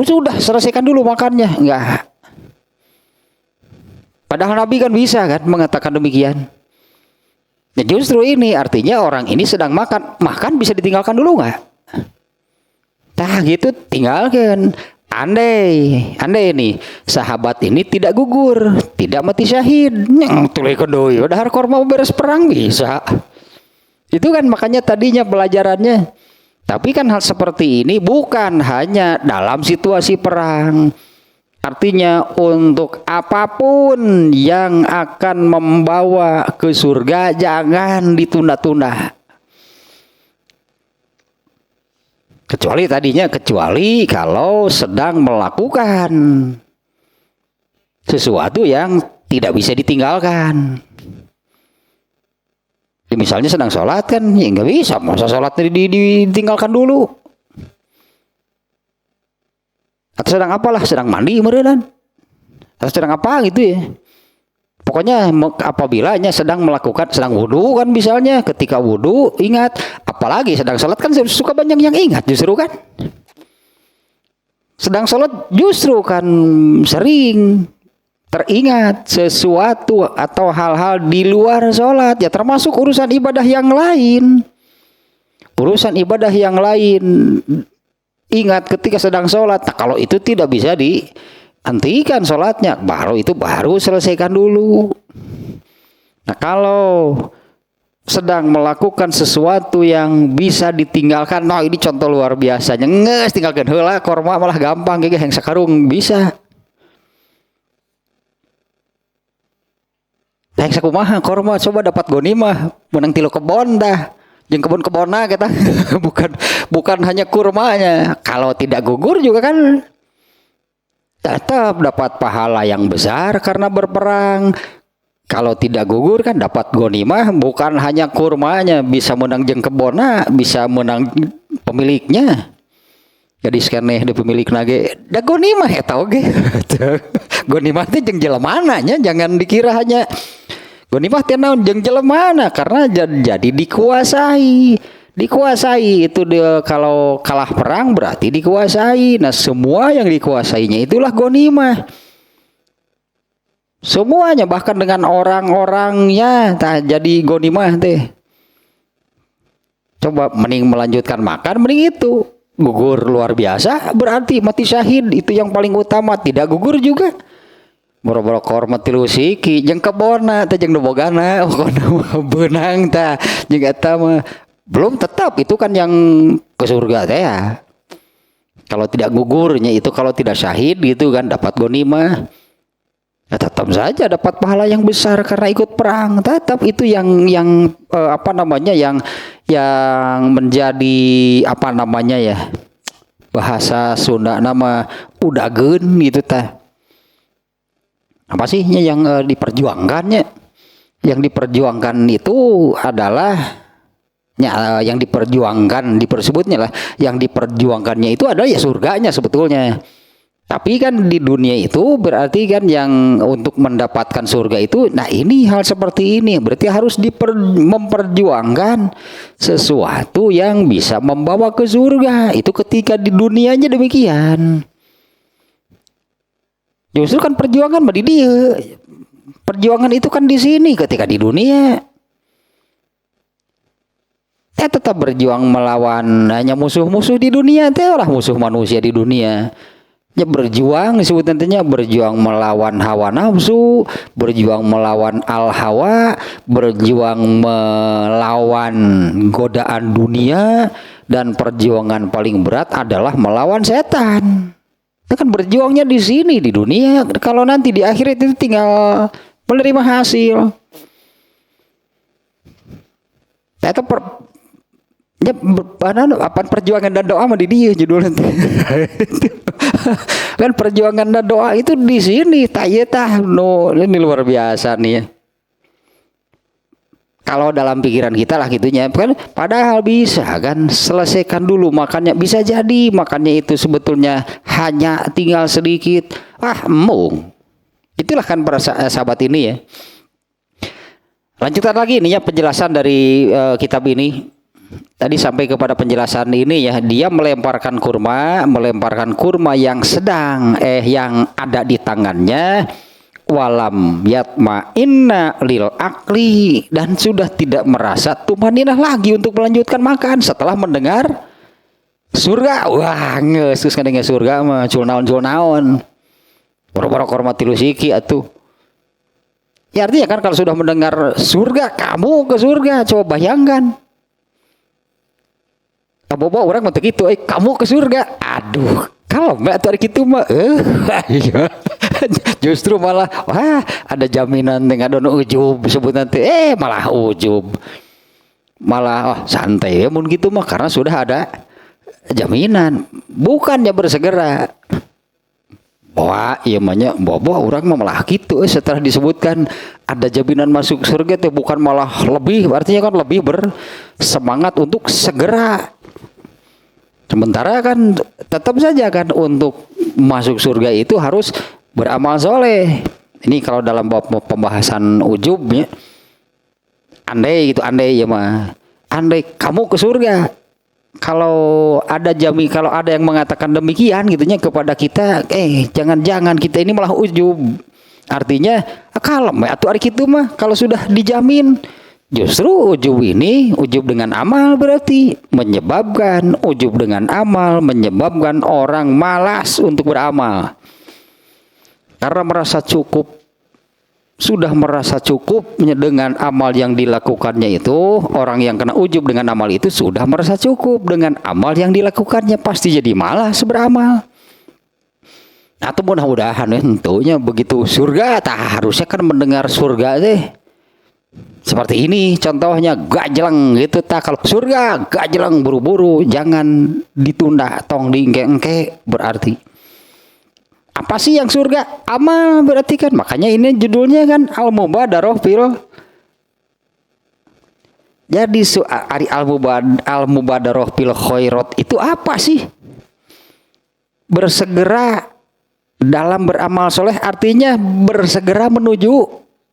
sudah selesaikan dulu makannya, enggak. Padahal Nabi kan bisa kan mengatakan demikian. Nah, justru ini artinya orang ini sedang makan bisa ditinggalkan dulu nggak? Gitu tinggalkan. Andai ini sahabat ini tidak gugur, tidak mati syahid, tulihkan doi, udah korma beres perang bisa. Itu kan makanya tadinya pelajarannya. Tapi kan hal seperti ini bukan hanya dalam situasi perang. Artinya untuk apapun yang akan membawa ke surga jangan ditunda-tunda. Kecuali kalau sedang melakukan sesuatu yang tidak bisa ditinggalkan. Ya, misalnya sedang sholat kan, ya nggak bisa, masa sholat ditinggalkan dulu. Atau sedang apalah, sedang mandi kemudian, atau sedang apa gitu ya. Pokoknya apabila sedang wudhu kan misalnya, ketika wudhu ingat, apalagi sedang sholat kan suka banyak yang ingat justru kan. Sedang sholat justru kan sering teringat sesuatu atau hal-hal di luar sholat, ya termasuk urusan ibadah yang lain. Ingat ketika sedang sholat. Nah, kalau itu tidak bisa dihentikan sholatnya, baru selesaikan dulu. Nah, kalau sedang melakukan sesuatu yang bisa ditinggalkan, nah ini contoh luar biasanya, nges tinggalkan heula, korma malah gampang kayak yang sakarung bisa. Yang sakumaha korma coba dapat gonimah menang 3 kebon dah. Yang kebon-kebona kita bukan hanya kurmanya. Kalau tidak gugur juga kan tetap dapat pahala yang besar karena berperang. Kalau tidak gugur kan dapat ghanimah, bukan hanya kurmanya, bisa menang jeung kebona, bisa menang pemiliknya. Jadi sekarang di pemilik nage da ghanimah eta oge. Ghanimah teh jeung jelemana nya, jangan dikira hanya ghanimah teh naon jeung jelemana, karena jadi dikuasai. Dikuasai itu dia, kalau kalah perang berarti dikuasai. Nah, semua yang dikuasainya itulah ghanimah. Semuanya, bahkan dengan orang-orangnya jadi ghanimah teh. Coba mending melanjutkan makan, mending itu. Gugur luar biasa berarti mati syahid, itu yang paling utama. Tidak gugur juga boro-boro hormat tilu siki jeung kebona teh jeung bogana benang tah jeung eta mah belum tetap itu kan yang ke surga teh ya. Kalau tidak gugurnya itu, kalau tidak syahid gitu kan dapat ghanimah. Ya, tetap saja dapat pahala yang besar karena ikut perang. Tetap itu yang apa namanya yang menjadi apa namanya ya, bahasa Sunda nama udageun gitu tah. Apa sih yang diperjuangkannya? Yang diperjuangkan itu adalah yang diperjuangkan, dipersebutnya lah, yang diperjuangkannya itu adalah ya surganya sebetulnya. Tapi kan di dunia itu berarti kan yang untuk mendapatkan surga itu, nah ini hal seperti ini berarti harus memperjuangkan sesuatu yang bisa membawa ke surga. Itu ketika di dunianya demikian. Justru kan perjuangan mah di dia. Perjuangan itu kan di sini. Ketika di dunia tetap berjuang melawan hanya musuh-musuh di dunia, lah musuh manusia di dunia. Ya berjuang disebut nantinya berjuang melawan hawa nafsu, berjuang melawan al-hawa, berjuang melawan godaan dunia, dan perjuangan paling berat adalah melawan setan. Itu kan berjuangnya di sini di dunia. Kalau nanti di akhirat itu tinggal menerima hasil. Itu ya, apa perjuangan dan doa mah di dia judulnya. Kan perjuangan dan doa itu di sini. Tayetah no, ini luar biasa nih ya. Kalau dalam pikiran kita lah gitunya kan, padahal bisa kan selesaikan dulu makannya, bisa jadi makannya itu sebetulnya hanya tinggal sedikit. Mung. Itulah kan para sahabat ini ya. Lanjutan lagi nih ya penjelasan dari kitab ini. Tadi sampai kepada penjelasan ini ya, dia melemparkan kurma yang sedang yang ada di tangannya, walam yatma inna lil akli, dan sudah tidak merasa tumaninah lagi untuk melanjutkan makan setelah mendengar surga. Wah, geus kan dengan surga mah cul naon boro-boro kurma tilu siki atuh. Ya artinya kan kalau sudah mendengar surga, kamu ke surga, coba bayangkan. Bobo orang mah gitu, kamu ke surga. Aduh, kalau mbak tuh gitu mah, justru malah, wah ada jaminan dengan don ujub sebut nanti, malah ujub, malah santai ya, mun gitu mah karena sudah ada jaminan, bukannya bersegera. Wah, iya mahnya, bobo orang mah malah gitu, setelah disebutkan ada jaminan masuk surga, tuh bukan malah lebih, artinya kan lebih bersemangat untuk segera. Sementara kan tetap saja kan untuk masuk surga itu harus beramal soleh. Ini kalau dalam pembahasan ujubnya, andai ya mah, andai kamu ke surga, kalau ada kalau ada yang mengatakan demikian gitunya kepada kita, jangan-jangan kita ini malah ujub. Artinya kalem atau hari itu mah kalau sudah dijamin. Justru ujub ini, ujub dengan amal berarti menyebabkan orang malas untuk beramal. Karena sudah merasa cukup dengan amal yang dilakukannya itu, orang yang kena ujub dengan amal itu sudah merasa cukup dengan amal yang dilakukannya, pasti jadi malas beramal. Atau mudah-mudahan tentunya begitu surga, harusnya kan mendengar surga deh. Seperti ini contohnya, gajeleng gitu tak, kalau surga gajeleng buru-buru, jangan ditunda, tong diengke-engke berarti. Apa sih yang surga? Amal berarti kan. Makanya ini judulnya kan Al-Mubadarah fil. Jadi Al-Mubadarah fil khairat itu apa sih? Bersegera dalam beramal soleh, artinya bersegera menuju.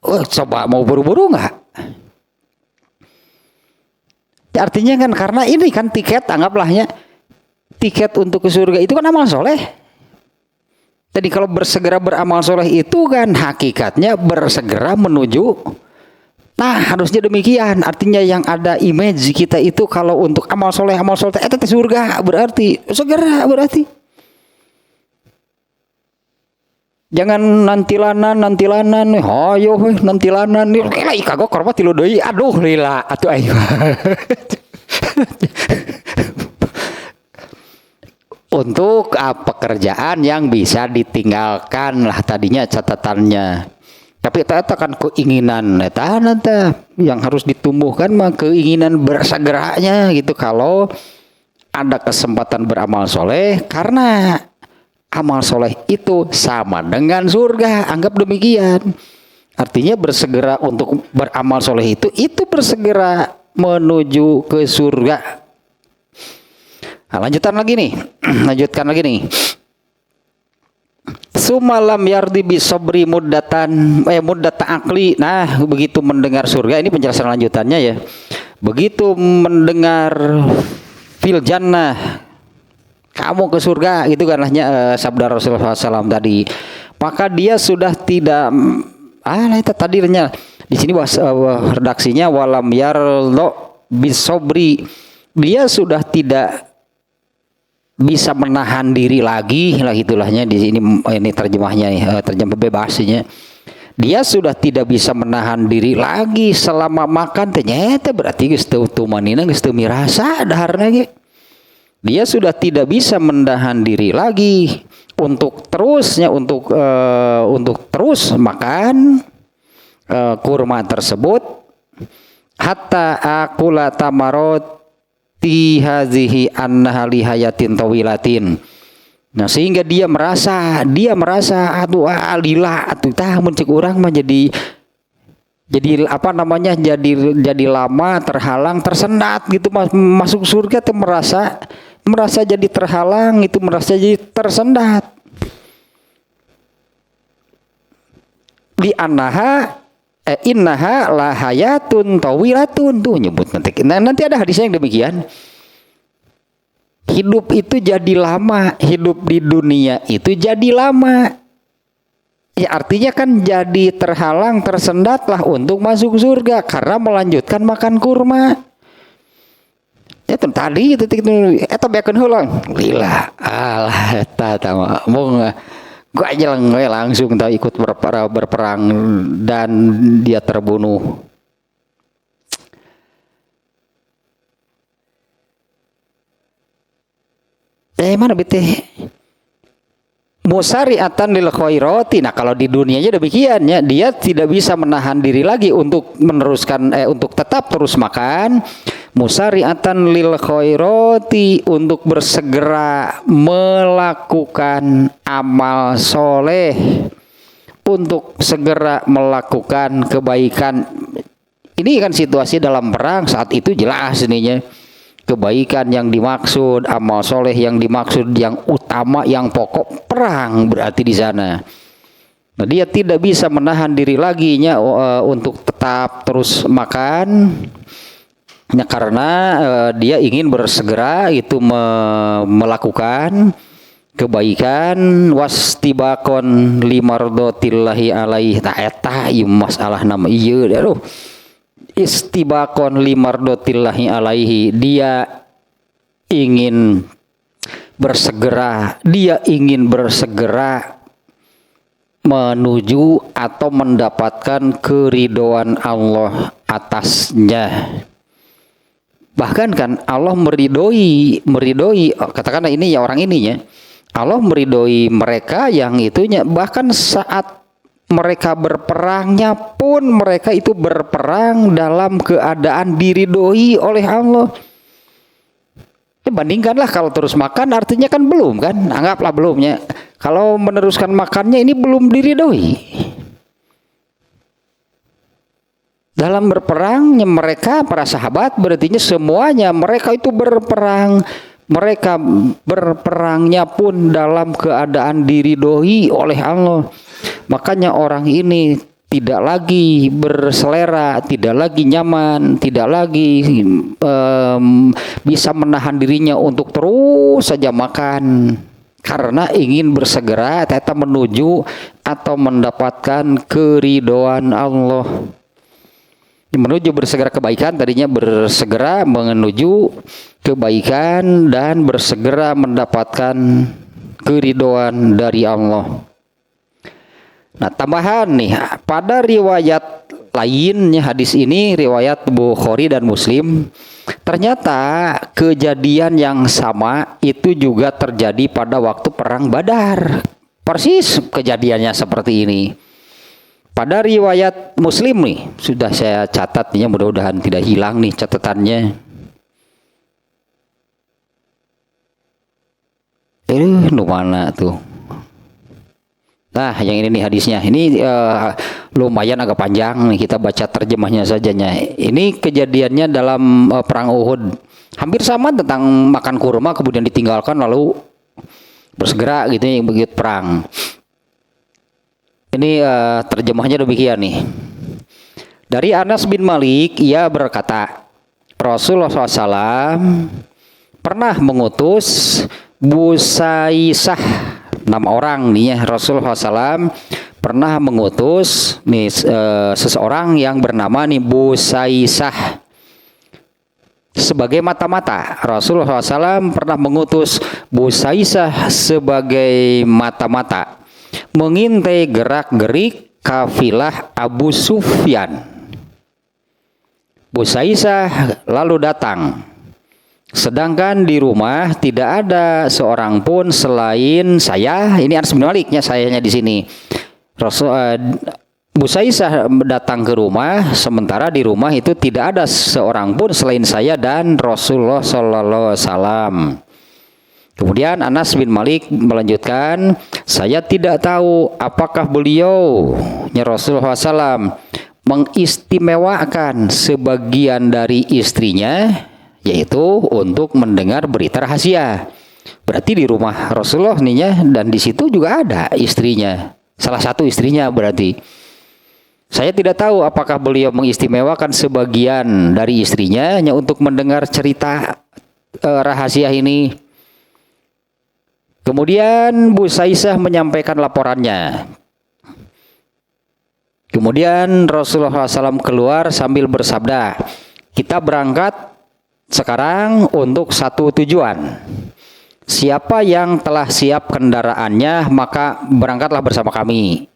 Coba mau buru-buru nggak? Artinya kan karena ini kan tiket, anggaplah tiket untuk ke surga itu kan amal soleh. Jadi kalau bersegera beramal soleh itu kan hakikatnya bersegera menuju. Nah harusnya demikian. Artinya yang ada image kita itu kalau untuk amal soleh itu surga berarti segera berarti. Jangan nantilanan, ayo nantilanan, lila kagok korma tilu deui, aduh lila atuh ayo. Untuk pekerjaan yang bisa ditinggalkan lah tadinya catatannya. Tapi eta kan keinginan eta yang harus ditumbuhkan mah keinginan bersegeranya gitu kalau ada kesempatan beramal soleh, karena amal soleh itu sama dengan surga, anggap demikian. Artinya bersegera untuk beramal soleh itu bersegera menuju ke surga. Nah, lanjutkan lagi nih. Sumalam yardi bisobri muddatan akli. Nah, begitu mendengar surga, ini penjelasan lanjutannya ya. Begitu mendengar fil jannah, kamu ke surga, itu kan sabda Rasulullah SAW tadi. Maka dia sudah tidak itu tadinya di sini redaksinya walam yarlo bisobri. Dia sudah tidak bisa menahan diri lagi lah itulahnya di sini, ini terjemahnya terjemah bebasnya. Dia sudah tidak bisa menahan diri lagi selama makan, ternyata berarti geus teu tumanina, geus teu mirasa daharna ge. Dia sudah tidak bisa menahan diri lagi untuk terus makan kurma tersebut, hatta akula tamarot hazihi annaha li hayatin tawilatin. Nah, sehingga dia merasa aduh lila atuh tah mun ceuk urang mah jadi jadi lama terhalang tersendat gitu masuk surga tuh merasa jadi terhalang, itu merasa jadi tersendat. Li annaha innaha la hayatun tawilatun, tuh nyebut nanti ada hadisnya yang demikian. Hidup itu jadi lama, hidup di dunia itu jadi lama. Ya artinya kan jadi terhalang, tersendat lah untuk masuk surga karena melanjutkan makan kurma. Ya tadi itu eta beakeun heulang. Lila alah eta tama mung gua aja langsung tahu ikut berperang dan dia terbunuh. Mana bete musari'atan lil khairati. Nah kalau di dunianya demikian ya, dia tidak bisa menahan diri lagi untuk meneruskan untuk tetap terus makan. Musari'atan lil khairati, untuk bersegera melakukan amal soleh, untuk segera melakukan kebaikan. Ini kan situasi dalam perang saat itu jelas ininya. Kebaikan yang dimaksud, amal soleh yang dimaksud, yang utama, yang pokok perang berarti di sana. Nah, dia tidak bisa menahan diri lagi untuk tetap terus makan. Ya, karena dia ingin bersegera itu melakukan kebaikan, wastibakon limardotillahi alaih ta'eta masalah nama iya aduh. Istibakon limardotillahi alaihi, dia ingin bersegera menuju atau mendapatkan keridhaan Allah atasnya. Bahkan kan Allah meridoi katakanlah ini ya orang ininya, Allah meridoi mereka yang itunya, bahkan saat mereka berperangnya pun mereka itu berperang dalam keadaan diridhoi oleh Allah. Bandingkanlah kalau terus makan, artinya kan belum kan, anggaplah belumnya. Kalau meneruskan makannya ini belum diridhoi. Dalam berperangnya mereka para sahabat berarti semuanya mereka itu berperang. Mereka berperangnya pun dalam keadaan diridhoi oleh Allah. Makanya orang ini tidak lagi berselera, tidak lagi nyaman, tidak lagi bisa menahan dirinya untuk terus saja makan. Karena ingin bersegera tetap menuju atau mendapatkan keridhaan Allah. Menuju bersegera kebaikan, tadinya bersegera menuju kebaikan dan bersegera mendapatkan keridhaan dari Allah. Nah, tambahan nih, pada riwayat lainnya hadis ini riwayat Bukhari dan Muslim, ternyata kejadian yang sama itu juga terjadi pada waktu perang Badar. Persis kejadiannya seperti ini. Pada riwayat Muslim nih, sudah saya catat nih, mudah-mudahan tidak hilang nih catatannya. Mana tuh? Nah, yang ini nih hadisnya. Ini lumayan agak panjang nih, kita baca terjemahnya sajanya. Ini kejadiannya dalam perang Uhud. Hampir sama tentang makan kurma kemudian ditinggalkan lalu bersegera gitu yang begitu perang. Ini terjemahnya demikian nih. Dari Anas bin Malik, ia berkata, Rasulullah SAW pernah mengutus Busaisah, 6 orang nih ya. Rasulullah SAW pernah mengutus nih seseorang yang bernama nih Busaisah sebagai mata-mata. Rasulullah SAW pernah mengutus Busaisah sebagai mata-mata mengintai gerak-gerik kafilah Abu Sufyan. Busaisah lalu datang, sedangkan di rumah tidak ada seorang pun selain saya. Ini Anas bin Maliknya, sayanya di sini. Busaisah datang ke rumah, sementara di rumah itu tidak ada seorang pun selain saya dan Rasulullah Sallallahu Alaihi Wasallam. Kemudian Anas bin Malik melanjutkan, saya tidak tahu apakah beliau Rasulullah SAW mengistimewakan sebagian dari istrinya, yaitu untuk mendengar berita rahasia. Berarti di rumah Rasulullah nih ya, dan di situ juga ada istrinya, salah satu istrinya berarti. Saya tidak tahu apakah beliau mengistimewakan sebagian dari istrinya hanya untuk mendengar cerita rahasia ini. Kemudian Busaisah menyampaikan laporannya. Kemudian Rasulullah SAW keluar sambil bersabda, kita berangkat sekarang untuk satu tujuan. Siapa yang telah siap kendaraannya, maka berangkatlah bersama kami.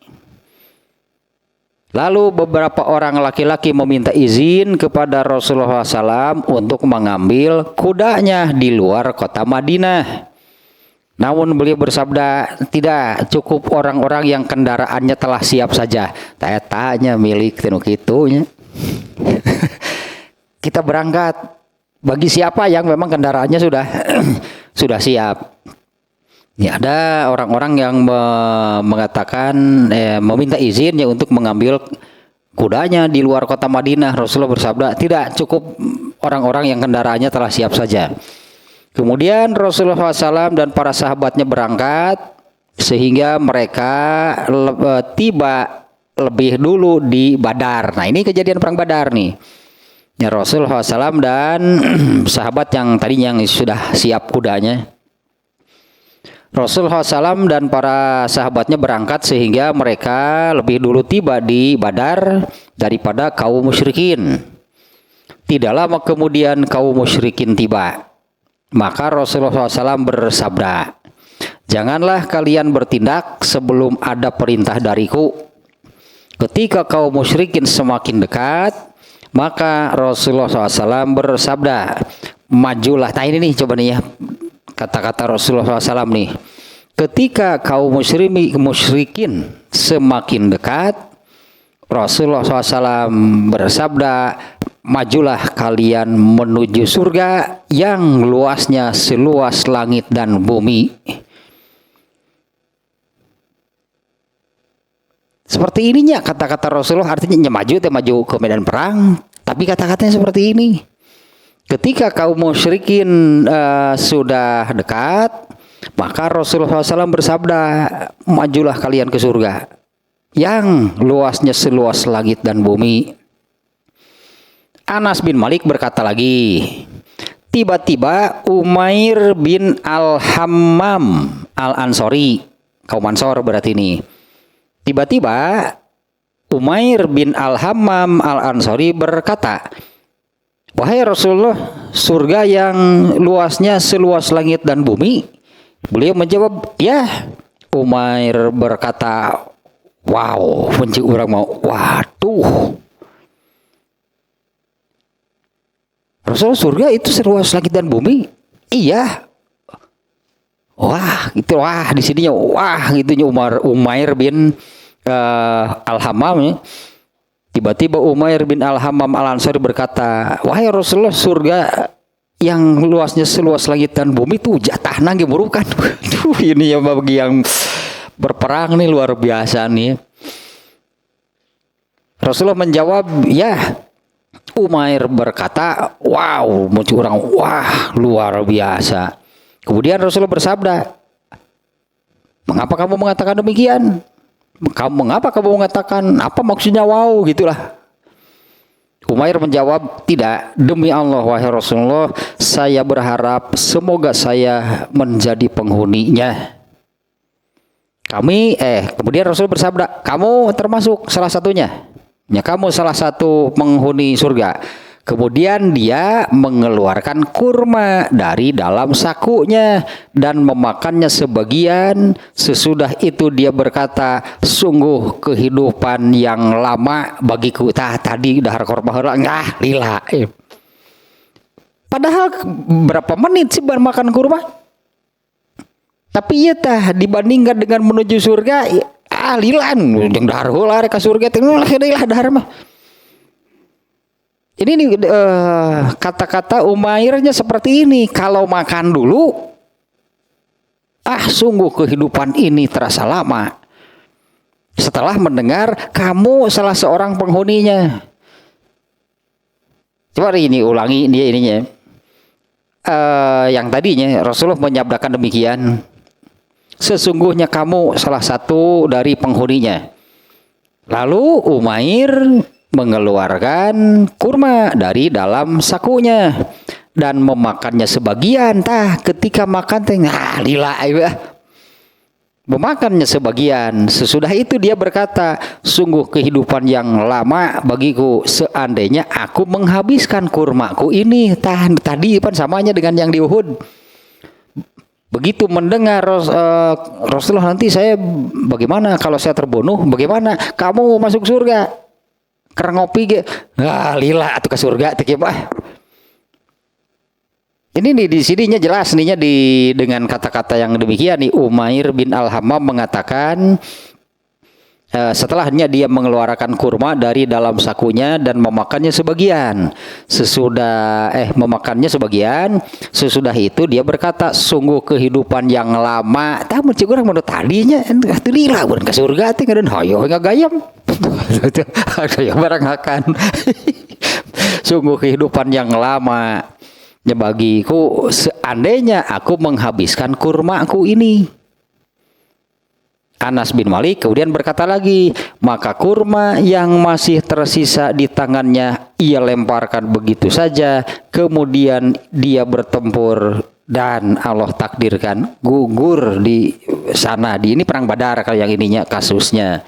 Lalu beberapa orang laki-laki meminta izin kepada Rasulullah SAW untuk mengambil kudanya di luar kota Madinah. Namun beliau bersabda, tidak, cukup orang-orang yang kendaraannya telah siap saja. Tanya milik tenu kitunya. Kita berangkat bagi siapa yang memang kendaraannya sudah siap. Ya, ada orang-orang yang mengatakan meminta izin ya untuk mengambil kudanya di luar kota Madinah. Rasulullah bersabda, tidak, cukup orang-orang yang kendaraannya telah siap saja. Kemudian Rasulullah SAW dan para sahabatnya berangkat sehingga mereka tiba lebih dulu di Badar. Nah, ini kejadian perang Badar nih. Ya, Rasulullah SAW dan sahabat yang tadinya yang sudah siap kudanya. Rasulullah SAW dan para sahabatnya berangkat sehingga mereka lebih dulu tiba di Badar daripada kaum musyrikin. Tidak lama kemudian kaum musyrikin tiba. Maka Rasulullah SAW bersabda, janganlah kalian bertindak sebelum ada perintah dariku. Ketika kaum musyrikin semakin dekat, maka Rasulullah SAW bersabda, majulah. Nah ini nih coba nih ya, kata-kata Rasulullah SAW nih. Ketika kaum musyrikin semakin dekat, Rasulullah SAW bersabda, majulah kalian menuju surga yang luasnya seluas langit dan bumi. Seperti ininya kata-kata Rasulullah, artinya maju ke medan perang, tapi kata-katanya seperti ini. Ketika kaum musyrikin sudah dekat, maka Rasulullah SAW bersabda, majulah kalian ke surga yang luasnya seluas langit dan bumi. Anas bin Malik berkata lagi, tiba-tiba Umair bin Al-Hammam Al-Ansori, kaum Ansor berarti ini. Tiba-tiba Umair bin Al-Hammam Al-Ansori berkata, wahai Rasulullah, surga yang luasnya seluas langit dan bumi? Beliau menjawab, ya. Umair berkata, wow, benci orang mau, waduh. Rasulullah, surga itu seluas langit dan bumi? Iya. Wah, gitu, wah di sininya, wah gitunya Umair bin Al-Hammam. Tiba-tiba Umair bin Al-Hammam Al-Ansari berkata, wahai Rasulullah, surga yang luasnya seluas langit dan bumi itu jatah nangge burukan. Duh, ini ya bagi yang berperang nih luar biasa nih. Rasulullah menjawab, ya. Umair berkata, wow, muncul orang, wah luar biasa. Kemudian Rasulullah bersabda, mengapa kamu mengatakan demikian? Mengapa kamu mengatakan, apa maksudnya wow gitulah? Umair menjawab, tidak, demi Allah wahai Rasulullah, saya berharap semoga saya menjadi penghuninya. Kemudian Rasul bersabda, kamu termasuk salah satunya. Ya, kamu salah satu penghuni surga. Kemudian dia mengeluarkan kurma dari dalam sakunya dan memakannya sebagian. Sesudah itu dia berkata, sungguh kehidupan yang lama bagiku. Tadi dahar kurma heula enggak lila. Padahal berapa menit sih baru makan kurma? Tapi iya dibandingkan dengan menuju surga, lilan jeung dahar heula rek ka surga teh lah dahar mah. Ini nih kata-kata Umairnya seperti ini, kalau makan dulu, sungguh kehidupan ini terasa lama. Setelah mendengar kamu salah seorang penghuninya. Coba ini ulangi dia ininya. Yang tadinya Rasulullah menyabdakan demikian, sesungguhnya kamu salah satu dari penghuninya. Lalu Umair mengeluarkan kurma dari dalam sakunya dan memakannya sebagian. Ketika makan lila memakannya sebagian. Sesudah itu dia berkata, sungguh kehidupan yang lama bagiku, seandainya aku menghabiskan kurmaku ini. Tadi kan samanya dengan yang di Uhud. Begitu mendengar Rasulullah, nanti saya bagaimana kalau saya terbunuh, bagaimana kamu masuk surga? Karena ngopi ge, lila atuh ke surga teh kieu. Ini nih di sininya jelas nih dengan kata-kata yang demikian nih Umair bin Al-Hammam mengatakan, setelahnya dia mengeluarkan kurma dari dalam sakunya dan memakannya sebagian. Sesudah itu dia berkata, sungguh kehidupan yang lama. Tah mun cik urang menurut tadinya teu lila bukan ke surga teh ngadeun hoyo ngagayam. Kayak barang akan. Sungguh kehidupan yang lama ya bagiku, seandainya aku menghabiskan kurmaku ini. Anas bin Malik kemudian berkata lagi, maka kurma yang masih tersisa di tangannya ia lemparkan begitu saja, kemudian dia bertempur dan Allah takdirkan gugur di sana. Di ini perang Badar kalau yang ininya kasusnya.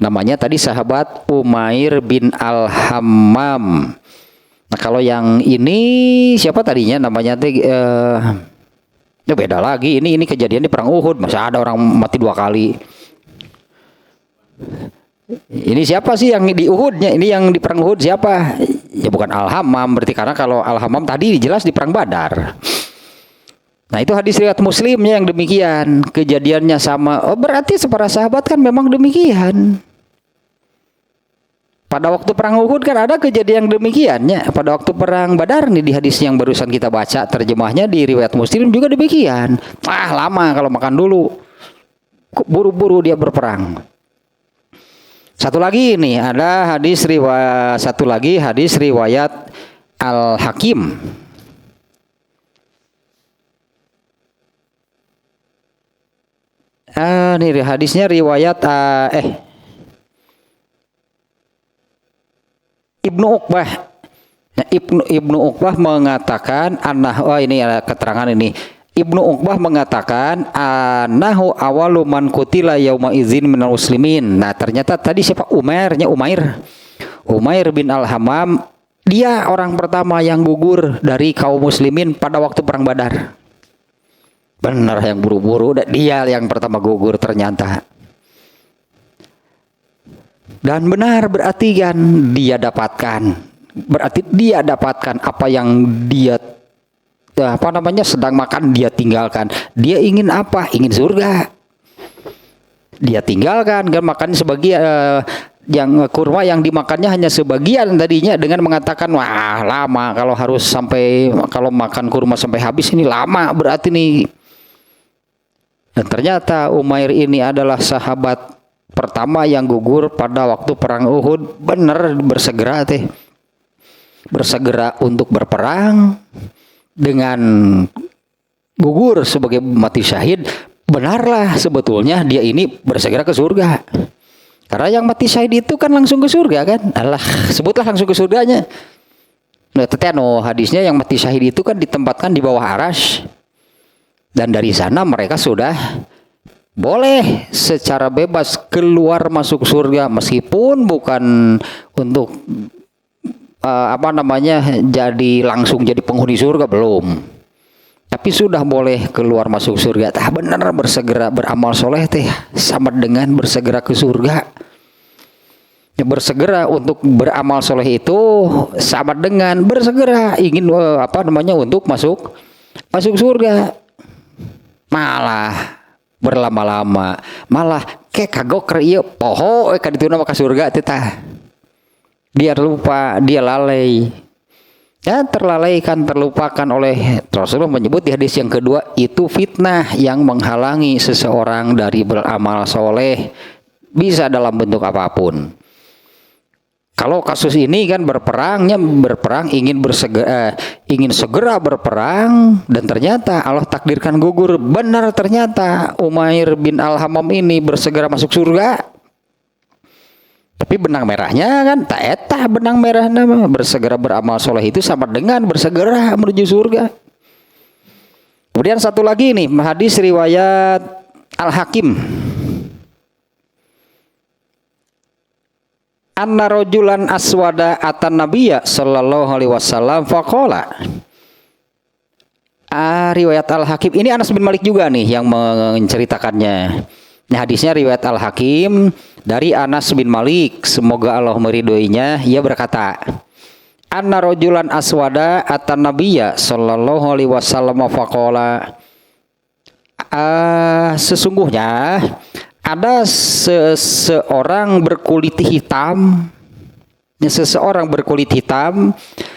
Namanya tadi sahabat Umair bin Al-Hammam. Nah kalau yang ini siapa tadinya namanya beda lagi. Ini kejadian di perang Uhud, masa ada orang mati 2 kali. Ini siapa sih yang di Uhudnya? Ini yang di perang Uhud siapa? Ya bukan Al-Hammam berarti, karena kalau Al-Hammam tadi jelas di perang Badar. Nah itu hadis riwayat Muslimnya yang demikian. Kejadiannya sama. Oh berarti para sahabat kan memang demikian. Pada waktu perang Uhud kan ada kejadian yang demikiannya. Pada waktu perang Badar nih di hadis yang barusan kita baca terjemahnya di riwayat Muslim juga demikian. Lama kalau makan dulu. Buru-buru dia berperang. Satu lagi nih, ada hadis riwayat Al-Hakim. Nih hadisnya riwayat Ibnu Uqbah. Nah, Ibnu Uqbah mengatakan ini ada keterangan ini. Ibnu Uqbah mengatakan anahu awalu man qutila yauma idzin minal muslimin. Nah, ternyata tadi siapa? Umair bin Al-Hammam, dia orang pertama yang gugur dari kaum muslimin pada waktu perang Badar. Benar, yang buru-buru, dia yang pertama gugur ternyata. Dan benar berarti kan dia dapatkan apa yang dia sedang makan, dia tinggalkan. Dia ingin apa? Ingin surga. Dia tinggalkan kan makan sebagian yang kurma yang dimakannya hanya sebagian tadinya, dengan mengatakan wah lama kalau makan kurma sampai habis ini lama berarti nih. Dan ternyata Umair ini adalah sahabat pertama yang gugur pada waktu perang Uhud. Benar, bersegera untuk berperang dengan gugur sebagai mati syahid. Benarlah sebetulnya dia ini bersegera ke surga. Karena yang mati syahid itu kan langsung ke surga kan. Sebutlah langsung ke surganya. Nah, hadisnya yang mati syahid itu kan ditempatkan di bawah arasy. Dan dari sana mereka sudah boleh secara bebas keluar masuk surga, meskipun bukan untuk langsung jadi penghuni surga, belum. Tapi sudah boleh keluar masuk surga. Benar, bersegera beramal soleh sama dengan bersegera ke surga. Bersegera untuk beramal soleh itu sama dengan bersegera ingin untuk masuk surga. Malah berlama-lama, malah kagok ieu poho kadituna maka surga teh. Biar lupa, dia lalai. Ya, terlupakan oleh Rasulullah menyebut di hadis yang kedua, itu fitnah yang menghalangi seseorang dari beramal soleh, bisa dalam bentuk apapun. Kalau kasus ini kan berperang ingin segera berperang, dan ternyata Allah takdirkan gugur. Benar, ternyata Umair bin Al-Hammam ini bersegera masuk surga. Tapi benang merahnya kan benang merah nama bersegera beramal soleh itu sama dengan bersegera menuju surga. Kemudian satu lagi nih, hadis riwayat Al-Hakim. Anna rajulan aswada atan nabiyya sallallahu alaihi wasallam faqala. Riwayat Al-Hakim ini Anas bin Malik juga nih yang menceritakannya. Nah, hadisnya riwayat Al-Hakim dari Anas bin Malik, semoga Allah meridhoinya. Ia berkata, anna rajulan aswada atan nabiyya sallallahu alaihi wasallam faqala. Sesungguhnya ada seseorang berkulit hitam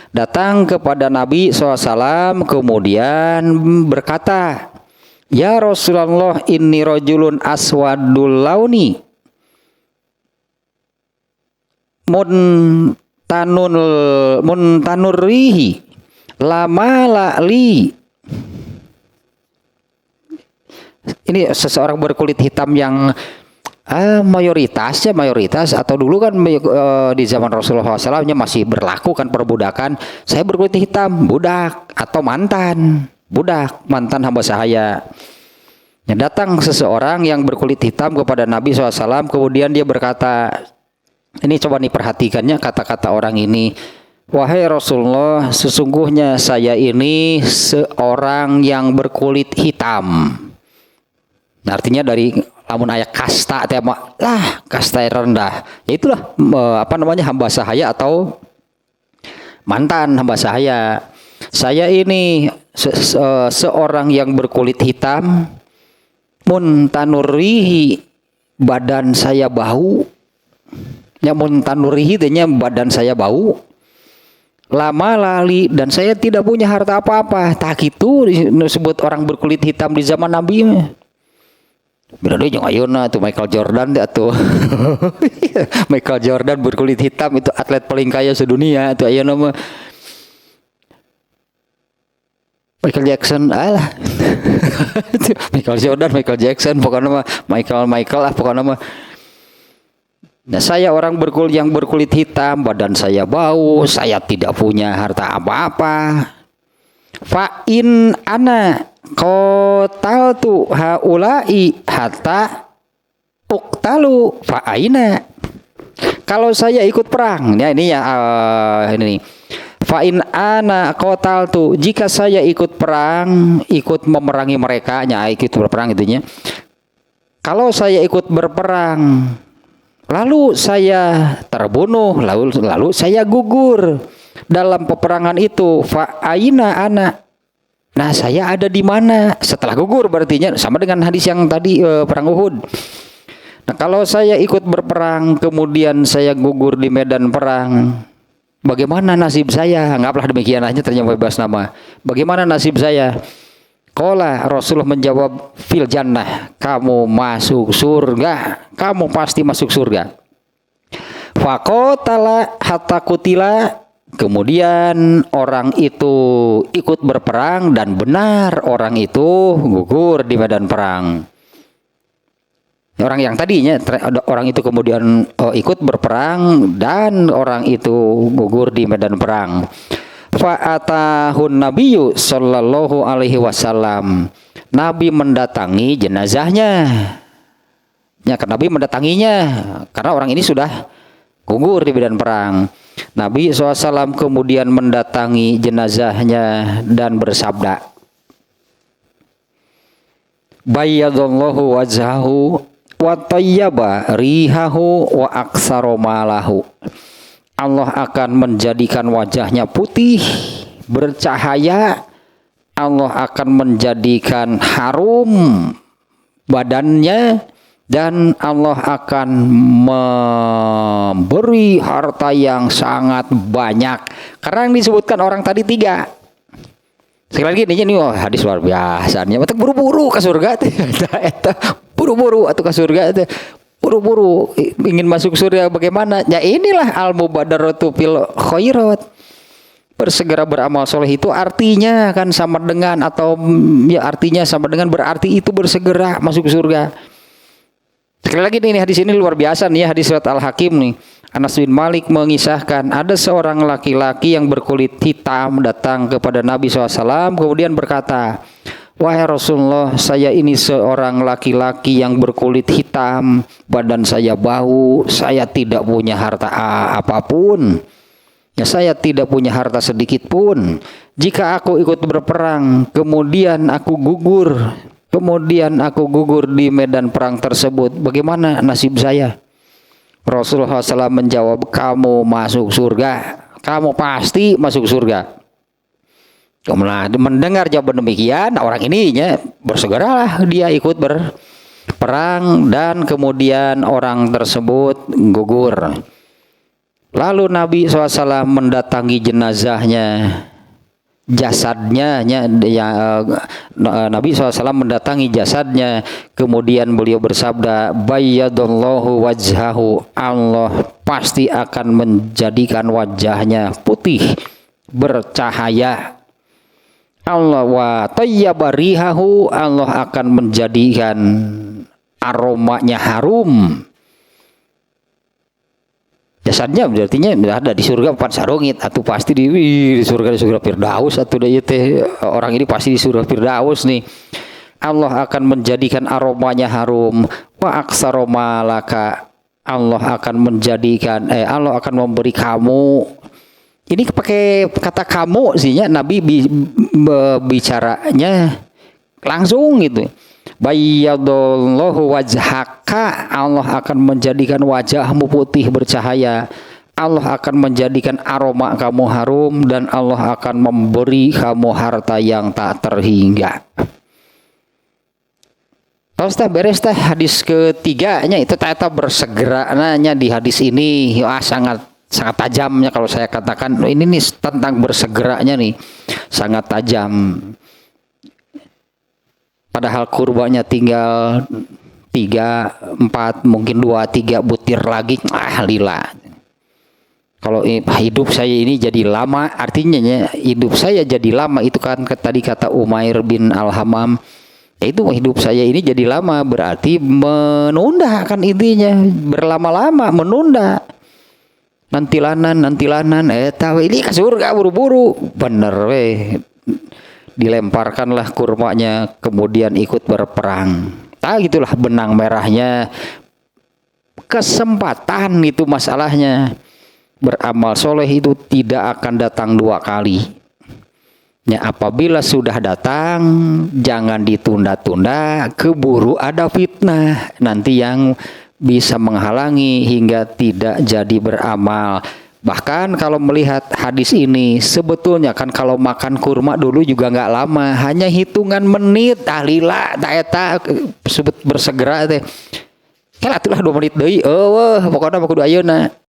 datang kepada Nabi SAW, kemudian berkata, ya Rasulullah, inni rajulun aswadul launi muntanurihi lama lali. Ini seseorang berkulit hitam yang mayoritas atau dulu kan di zaman Rasulullah SAW masih berlaku kan perbudakan. Saya berkulit hitam, budak atau mantan hamba sahaya. Datang seseorang yang berkulit hitam kepada Nabi SAW, kemudian dia berkata, ini coba nih perhatikannya kata-kata orang ini. Wahai Rasulullah, sesungguhnya saya ini seorang yang berkulit hitam. Nah, artinya dari lamun aya kasta kasta rendah. Ya itulah hamba sahaya atau mantan hamba sahaya. Saya ini seorang yang berkulit hitam, muntanurihi, badan saya bau. Ya, muntanurihi artinya badan saya bau. Lama lali, dan saya tidak punya harta apa-apa. Tak itu disebut orang berkulit hitam di zaman Nabi. Beda deui jeung ayeuna tuh Michael Jordan teh atuh. Michael Jordan berkulit hitam itu atlet paling kaya sedunia tuh ayeuna mah. Michael Jackson alah. Michael Jordan, Michael Jackson pokoknya mah Michael pokoknya mah. Nah, saya orang yang berkulit hitam, badan saya bau, saya tidak punya harta apa-apa. Fa in ana qataltu haula'i hatta uqtalu fa aina. Kalau saya ikut perang, ya ini ya ini nih. Fa in ana qataltu, jika saya ikut perang, ikut memerangi mereka, ikut berperang itunya. Kalau saya ikut berperang, lalu saya terbunuh, lalu saya gugur dalam peperangan itu, fa aina ana. Nah, saya ada di mana setelah gugur, berarti sama dengan hadis yang tadi perang Uhud. Nah, kalau saya ikut berperang kemudian saya gugur di medan perang, bagaimana nasib saya? Anggaplah demikian aja, ternyata bebas nama. Bagaimana nasib saya? Qala, Rasulullah menjawab, fil jannah, kamu masuk surga, kamu pasti masuk surga. Faqatala hatta qutila, kemudian orang itu ikut berperang dan benar orang itu gugur di medan perang. Orang yang tadinya orang itu kemudian ikut berperang dan orang itu gugur di medan perang. Fa'atahun nabiyyu sallallahu alaihi wasallam, Nabi mendatangi jenazahnya. Ya, karena Nabi mendatanginya karena orang ini sudah gugur di medan perang. Nabi SAW kemudian mendatangi jenazahnya dan bersabda, bayyadallahu wajhahu wa tayyaba rihahu wa aksara malahu. Allah akan menjadikan wajahnya putih, bercahaya. Allah akan menjadikan harum badannya, dan Allah akan memberi harta yang sangat banyak. Karena yang disebutkan orang tadi 3. Sekali lagi ini hadis luar biasa. Mata buru-buru ke surga teh. Buru-buru atau ke surga teh. Buru-buru ingin masuk surga bagaimana? Ya inilah al-mubadaratu fil khairat. Bersegera beramal soleh itu artinya kan sama dengan, atau ya artinya sama dengan berarti itu bersegera masuk surga. Sekali lagi nih hadis ini luar biasa nih ya, hadis riwayat Al-Hakim nih. Anas bin Malik mengisahkan ada seorang laki-laki yang berkulit hitam datang kepada Nabi SAW kemudian berkata, wahai Rasulullah, saya ini seorang laki-laki yang berkulit hitam, badan saya bau, saya tidak punya harta apapun. Ya, saya tidak punya harta sedikit pun. Jika aku ikut berperang, kemudian aku gugur di medan perang tersebut, bagaimana nasib saya? Rasulullah SAW menjawab, kamu masuk surga, kamu pasti masuk surga. Kemudian mendengar jawaban demikian, orang ini bersegeralah dia ikut berperang dan kemudian orang tersebut gugur. Lalu Nabi SAW mendatangi jenazahnya, jasadnya, Nabi SAW mendatangi jasadnya, kemudian beliau bersabda, bayyadallahu wajhahu, Allah pasti akan menjadikan wajahnya putih, bercahaya. Allah wa tayyaba rihahu, Allah akan menjadikan aromanya harum. Jasadnya artinya ada di surga pan sarungit atau pasti di surga Firdaus atau orang ini pasti di surga Firdaus nih. Allah akan menjadikan aromanya harum. Wa aksara malaka, Allah akan menjadikan Allah akan memberi kamu. Ini pakai kata kamu sih ya, Nabi bicaranya langsung gitu. Bayyadallahu wajhaka, Allah akan menjadikan wajahmu putih bercahaya. Allah akan menjadikan aroma kamu harum dan Allah akan memberi kamu harta yang tak terhingga. Terus beres hadis ketiganya itu ternyata bersegera nanya di hadis ini sangat tajamnya kalau saya katakan ini nih tentang bersegeranya nih sangat tajam. Padahal kurbannya tinggal 3, 4, mungkin 2, 3 butir lagi, lila. Kalau hidup saya ini jadi lama, artinya hidup saya jadi lama itu kan tadi kata Umair bin Al-Hammam. Itu hidup saya ini jadi lama berarti menunda kan intinya, berlama-lama menunda. Nantilanan tahu ini ke surga buru-buru. Bener weh. Dilemparkanlah kurmanya kemudian ikut berperang. Gitulah benang merahnya. Kesempatan itu masalahnya. Beramal soleh itu tidak akan datang 2 kali. Ya, apabila sudah datang, jangan ditunda-tunda, keburu ada fitnah nanti yang bisa menghalangi hingga tidak jadi beramal. Bahkan kalau melihat hadis ini, sebetulnya kan kalau makan kurma dulu juga nggak lama, hanya hitungan menit, tahlila, taeta, bersegera teh. Kala itulah 2 menit deui, pokoknya kudu ayeuna.